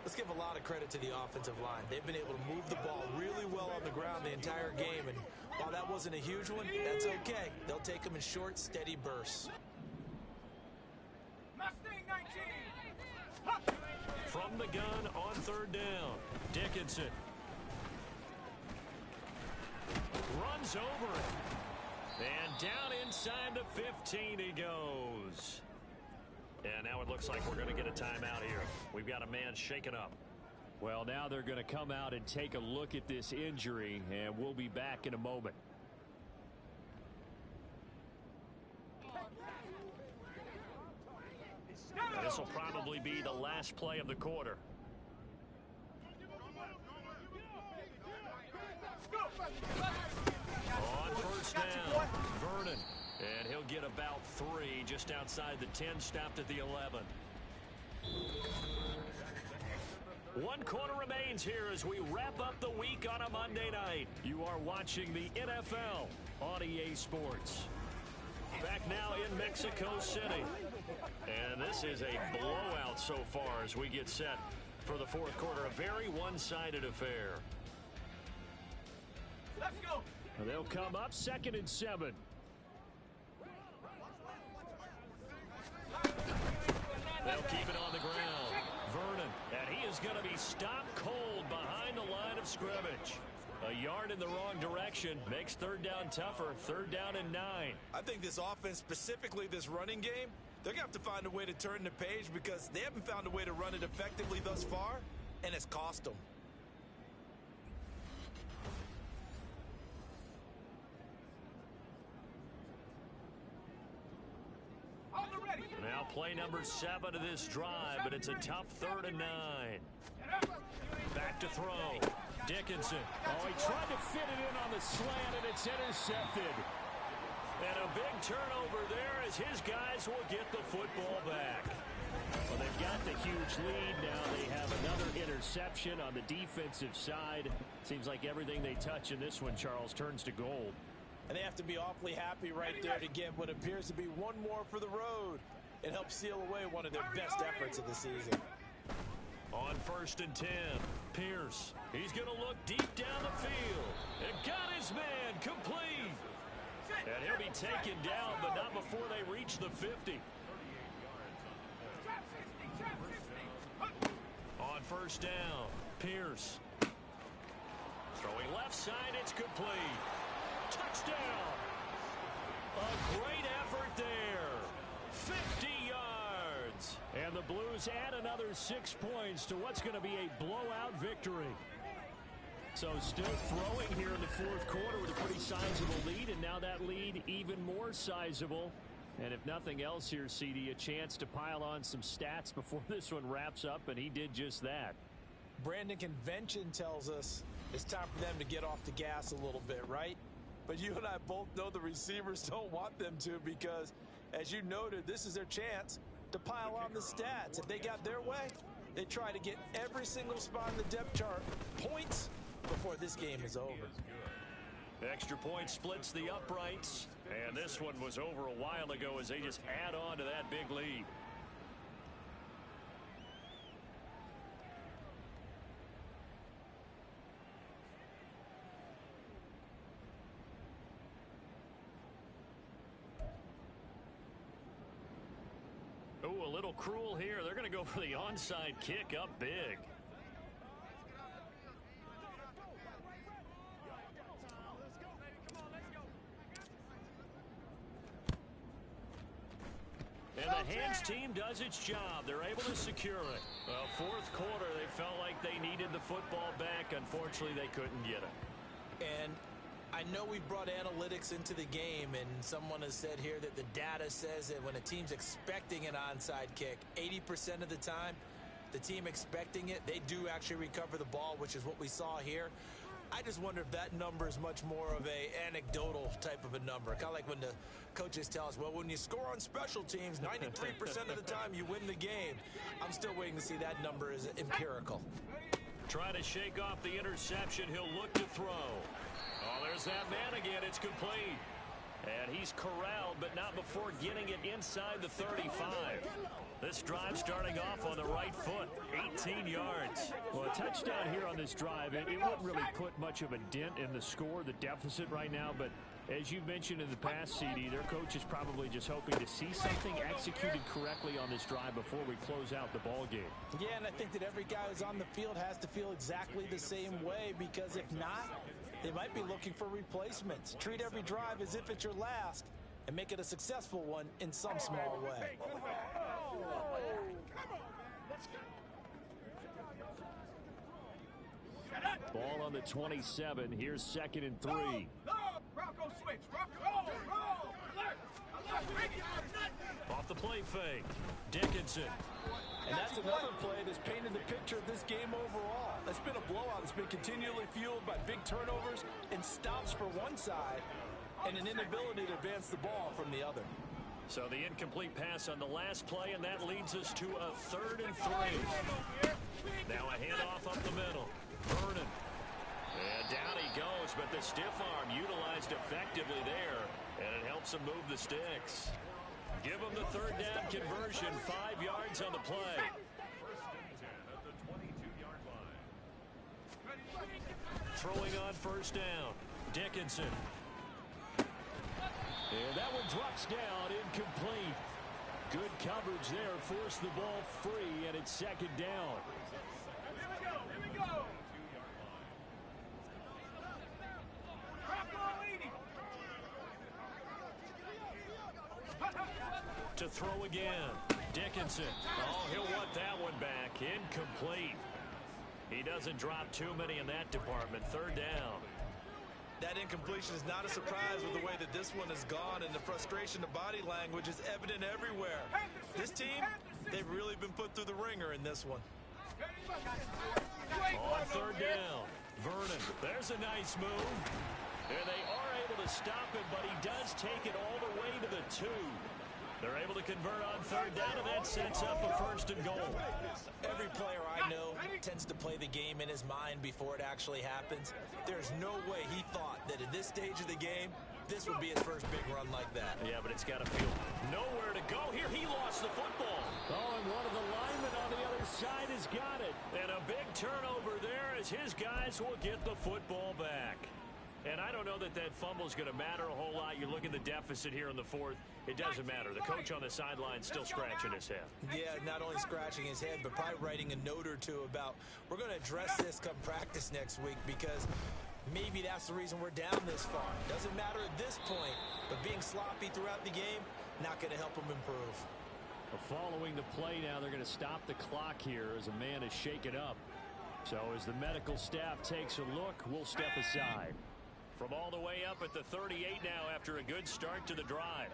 Let's give a lot of credit to the offensive line. They've been able to move the ball really well on the ground the entire game, and while that wasn't a huge one, that's okay. They'll take them in short, steady bursts. From the gun on third down, Dickinson runs over it, and down inside the 15 he goes. And now it looks like we're going to get a timeout here. We've got a man shaken up. Well, now they're going to come out and take a look at this injury, and we'll be back in a moment. This will probably be the last play of the quarter. On first down, Vernon. And he'll get about 3 just outside the 10, stopped at the 11. 1 quarter remains here as we wrap up the week on a Monday night. You are watching the NFL on EA Sports. Back now in Mexico City. And this is a blowout so far as we get set for the fourth quarter. A very one-sided affair. Let's go. They'll come up 2nd and 7. They'll keep it on the ground. Vernon, and he is going to be stopped cold behind the line of scrimmage. A yard in the wrong direction makes third down tougher. 3rd down and 9. I think this offense, specifically this running game, they're going to have to find a way to turn the page because they haven't found a way to run it effectively thus far, and it's cost them. Now play number 7 of this drive, but it's a tough 3rd and 9. Back to throw. Dickinson. Oh, he tried to fit it in on the slant, and it's intercepted. And a big turnover there as his guys will get the football back. Well, they've got the huge lead. Now they have another interception on the defensive side. Seems like everything they touch in this one, Charles, turns to gold. And they have to be awfully happy right there to get what appears to be one more for the road. It helps seal away one of their best efforts of the season. On 1st and 10, Pierce. He's going to look deep down the field. And got his man complete. And he'll be taken down, but not before they reach the 50. On 1st down, Pierce. Throwing left side, it's complete. Touchdown! A great effort there. 50 yards. And the Blues add another 6 points to what's going to be a blowout victory. So still throwing here in the fourth quarter with a pretty sizable lead, and now that lead even more sizable And if nothing else here, CD, a chance to pile on some stats before this one wraps up, and he did just that. Brandon, convention tells us it's time for them to get off the gas a little bit, right? But you and I both know the receivers don't want them to because, as you noted, this is their chance to pile on the stats. If they got their way, they try to get every single spot in the depth chart points before this game is over. Extra point splits the uprights, and this one was over a while ago as they just add on to that big lead. Ooh, a little cruel here. They're going to go for the onside kick up big. And the hands team does its job. They're able to secure it. Well, fourth quarter, they felt like they needed the football back. Unfortunately, they couldn't get it. And I know we brought analytics into the game, and someone has said here that the data says that when a team's expecting an onside kick, 80% of the time, the team expecting it, they do actually recover the ball, which is what we saw here. I just wonder if that number is much more of a anecdotal type of a number. Kind of like when the coaches tell us, well, when you score on special teams, 93% of the time you win the game. I'm still waiting to see that number is empirical. Trying to shake off the interception. He'll look to throw. Oh, there's that man again. It's complete. And he's corralled, but not before getting it inside the 35. This drive starting off on the right foot, 18 yards. Well, a touchdown here on this drive, it wouldn't really put much of a dent in the score, the deficit right now, but as you mentioned in the past, CD, their coach is probably just hoping to see something executed correctly on this drive before we close out the ball game. Yeah, and I think that every guy who's on the field has to feel exactly the same way, because if not, they might be looking for replacements. Treat every drive as if it's your last and make it a successful one in some small way. Ball on the 27. Here's 2nd and 3. Rocco switch. Rocco. Roll. Alert. Off the play fake. Dickinson. And that's another play that's painted the picture of this game overall. It's been a blowout. It's been continually fueled by big turnovers and stops for one side and an inability to advance the ball from the other. So the incomplete pass on the last play, and that leads us to a 3rd and 3. Now a handoff up the middle. Vernon. And down he goes, but the stiff arm utilized effectively there, and it helps him move the sticks. Give him the 3rd down conversion, 5 yards on the play. At the 22-yard line. Throwing on 1st down. Dickinson. And that one drops down, incomplete. Good coverage there, forced the ball free, and it's 2nd down. Here we go. To throw again. Dickinson. Oh, he'll want that one back. Incomplete. He doesn't drop too many in that department. 3rd down. That incompletion is not a surprise with the way that this one has gone, and the frustration of body language is evident everywhere. This team, they've really been put through the ringer in this one. On 3rd down. Vernon. There's a nice move. And they are able to stop it, but he does take it all the way to the 2. They're able to convert on 3rd down, and that sets up a 1st and goal. Every player I know tends to play the game in his mind before it actually happens. There's no way he thought that at this stage of the game, this would be his first big run like that. Yeah, but it's got to feel nowhere to go. Here, he lost the football. Oh, and one of the linemen on the other side has got it. And a big turnover there as his guys will get the football back. And I don't know that that fumble is going to matter a whole lot. You look at the deficit here in the 4th. It doesn't matter. The coach on the sideline still scratching his head. Yeah, not only scratching his head, but probably writing a note or two about, we're going to address this come practice next week, because maybe that's the reason we're down this far. Doesn't matter at this point, but being sloppy throughout the game, not going to help him improve. Following the play now, they're going to stop the clock here as a man is shaken up. So as the medical staff takes a look, we'll step aside. From all the way up at the 38 now after a good start to the drive.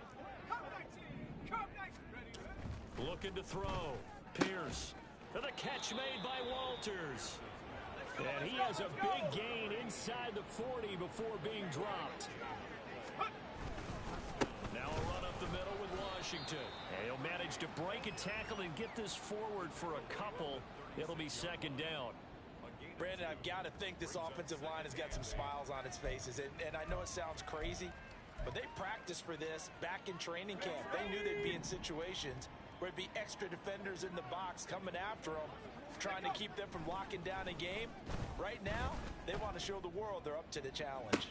Looking to throw. Pierce. And the catch made by Walters. And he has a big gain inside the 40 before being dropped. Now a run up the middle with Washington. And he'll manage to break a tackle and get this forward for a couple. It'll be second down. Brandon, I've got to think this offensive line has got some smiles on its faces. And I know it sounds crazy, but they practiced for this back in training camp. They knew they'd be in situations where it'd be extra defenders in the box coming after them, trying to keep them from locking down a game. Right now, they want to show the world they're up to the challenge.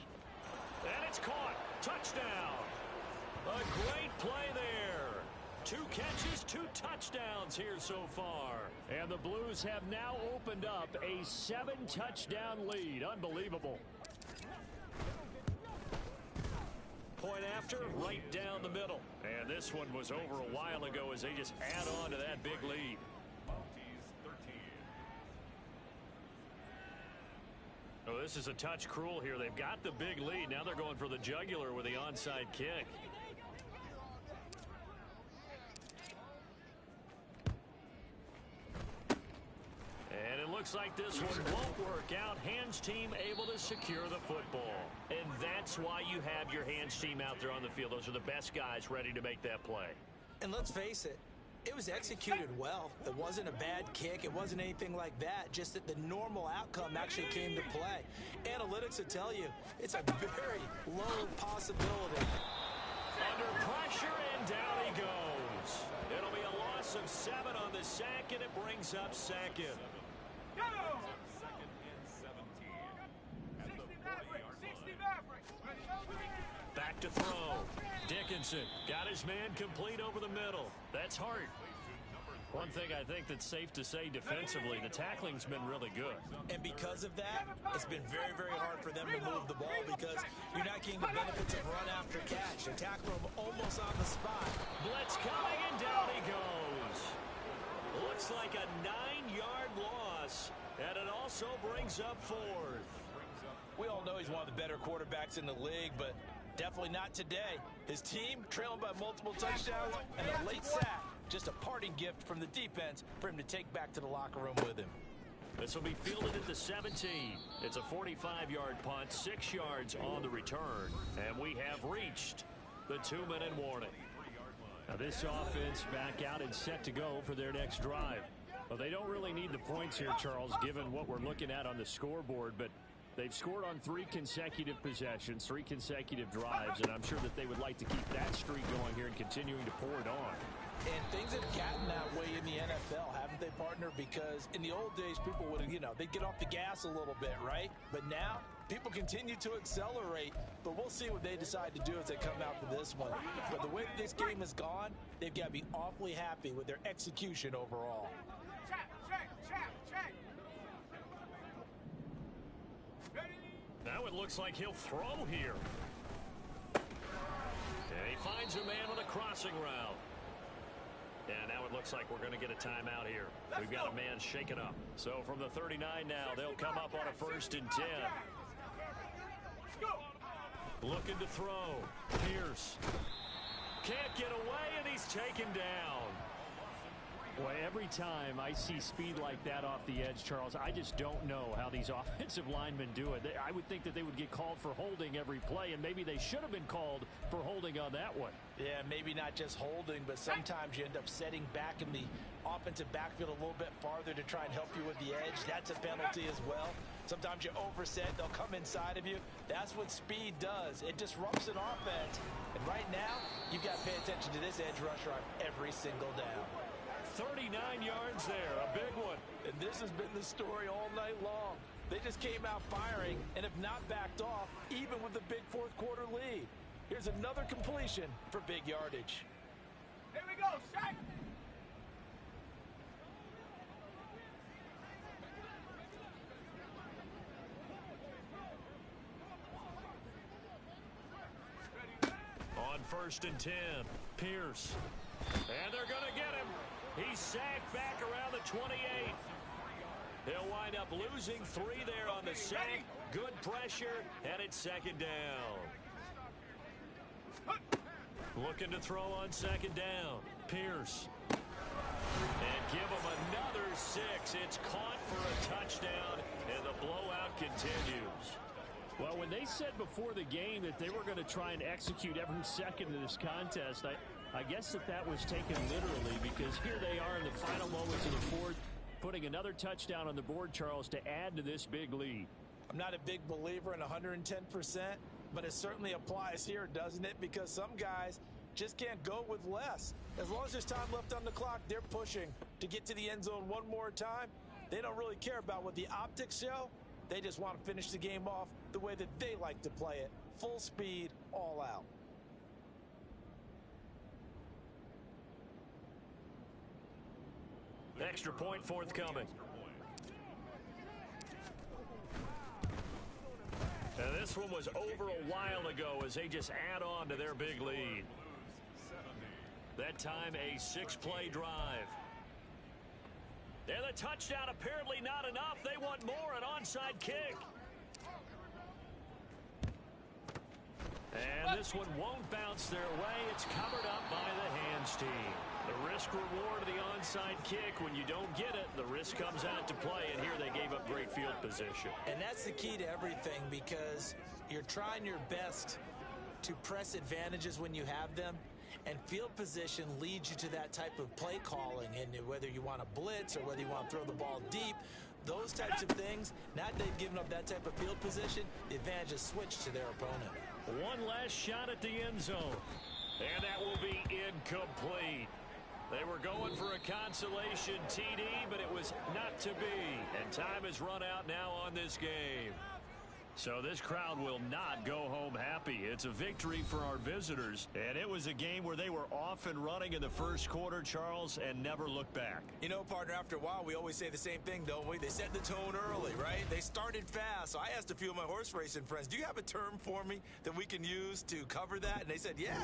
And it's caught. Touchdown. A great play there. 2 catches, 2 touchdowns here so far. And the Blues have now opened up a 7-touchdown lead. Unbelievable. Point after, right down the middle. And this one was over a while ago as they just add on to that big lead. Oh, this is a touch cruel here. They've got the big lead. Now they're going for the jugular with the onside kick. And it looks like this one won't work out. Hands team able to secure the football. And that's why you have your hands team out there on the field. Those are the best guys ready to make that play. And let's face it, it was executed well. It wasn't a bad kick. It wasn't anything like that. Just that the normal outcome actually came to play. Analytics will tell you it's a very low possibility. Under pressure, and down he goes. It'll be a loss of 7 on the sack, and it brings up second. Second and 17. At the 40-yard line. Back to throw. Dickinson got his man complete over the middle. That's Hart. One thing I think that's safe to say defensively, the tackling's been really good. And because of that, it's been very, very hard for them to move the ball because you're not getting the benefits of run after catch. They tackle him almost on the spot. Blitz coming, and down he goes. Looks like a 9-yard loss, and it also brings up 4th. We all know he's one of the better quarterbacks in the league, but definitely not today. His team trailing by multiple touchdowns and a late sack. Just a parting gift from the defense for him to take back to the locker room with him. This will be fielded at the 17. It's a 45-yard punt, 6 yards on the return, and we have reached the 2-minute warning. Now this offense back out and set to go for their next drive. Well, they don't really need the points here, Charles, given what we're looking at on the scoreboard, but they've scored on 3 consecutive possessions, 3 consecutive drives, and I'm sure that they would like to keep that streak going here and continuing to pour it on. And things have gotten that way in the NFL, haven't they, partner? Because in the old days, people would, they'd get off the gas a little bit, right? But now, people continue to accelerate. But we'll see what they decide to do as they come out for this one. But the way this game has gone, they've got to be awfully happy with their execution overall. Now it looks like he'll throw here. And he finds a man on a crossing route. And now it looks like we're going to get a timeout here. We've got a man shaken up. So from the 39 now, they'll come up on a 1st and 10. Looking to throw. Pierce. Can't get away, and he's taken down. Boy, every time I see speed like that off the edge, Charles, I just don't know how these offensive linemen do it. I would think that they would get called for holding every play, and maybe they should have been called for holding on that one. Yeah, maybe not just holding, but sometimes you end up setting back in the offensive backfield a little bit farther to try and help you with the edge. That's a penalty as well. Sometimes you overset, they'll come inside of you. That's what speed does. It disrupts an offense. And right now, you've got to pay attention to this edge rusher on every single down. 39 yards there, a big one. And this has been the story all night long. They just came out firing and have not backed off, even with the big 4th quarter lead. Here's another completion for big yardage. Here we go, Shaq. On 1st and 10, Pierce. And they're going to get him. He's sacked back around the 28. He'll wind up losing 3 there on the sack. Good pressure, and it's 2nd down. Looking to throw on second down. Pierce. And give him another 6. It's caught for a touchdown, and the blowout continues. Well, when they said before the game that they were going to try and execute every second of this contest, I guess that was taken literally, because here they are in the final moments of the fourth, putting another touchdown on the board, Charles, to add to this big lead. I'm not a big believer in 110%, but it certainly applies here, doesn't it? Because some guys just can't go with less. As long as there's time left on the clock, they're pushing to get to the end zone one more time. They don't really care about what the optics show. They just want to finish the game off the way that they like to play it. Full speed, all out. Extra point forthcoming. And this one was over a while ago as they just add on to their big lead. That time a 6-play drive. And the touchdown apparently not enough. They want more, an onside kick. And this one won't bounce their way. It's covered up by the hands team. The risk reward of the onside kick, when you don't get it, the risk comes out to play, and here they gave up great field position. And that's the key to everything, because you're trying your best to press advantages when you have them, and field position leads you to that type of play calling. And whether you want to blitz or whether you want to throw the ball deep, those types of things, now that they've given up that type of field position, the advantage is switched to their opponent. One last shot at the end zone, and that will be incomplete. They were going for a consolation TD, but it was not to be. And time has run out now on this game. So this crowd will not go home happy. It's a victory for our visitors. And it was a game where they were off and running in the first quarter, Charles, and never looked back. You know, partner, after a while, we always say the same thing, don't we? They set the tone early, right? They started fast. So I asked a few of my horse racing friends, do you have a term for me that we can use to cover that? And they said, yeah.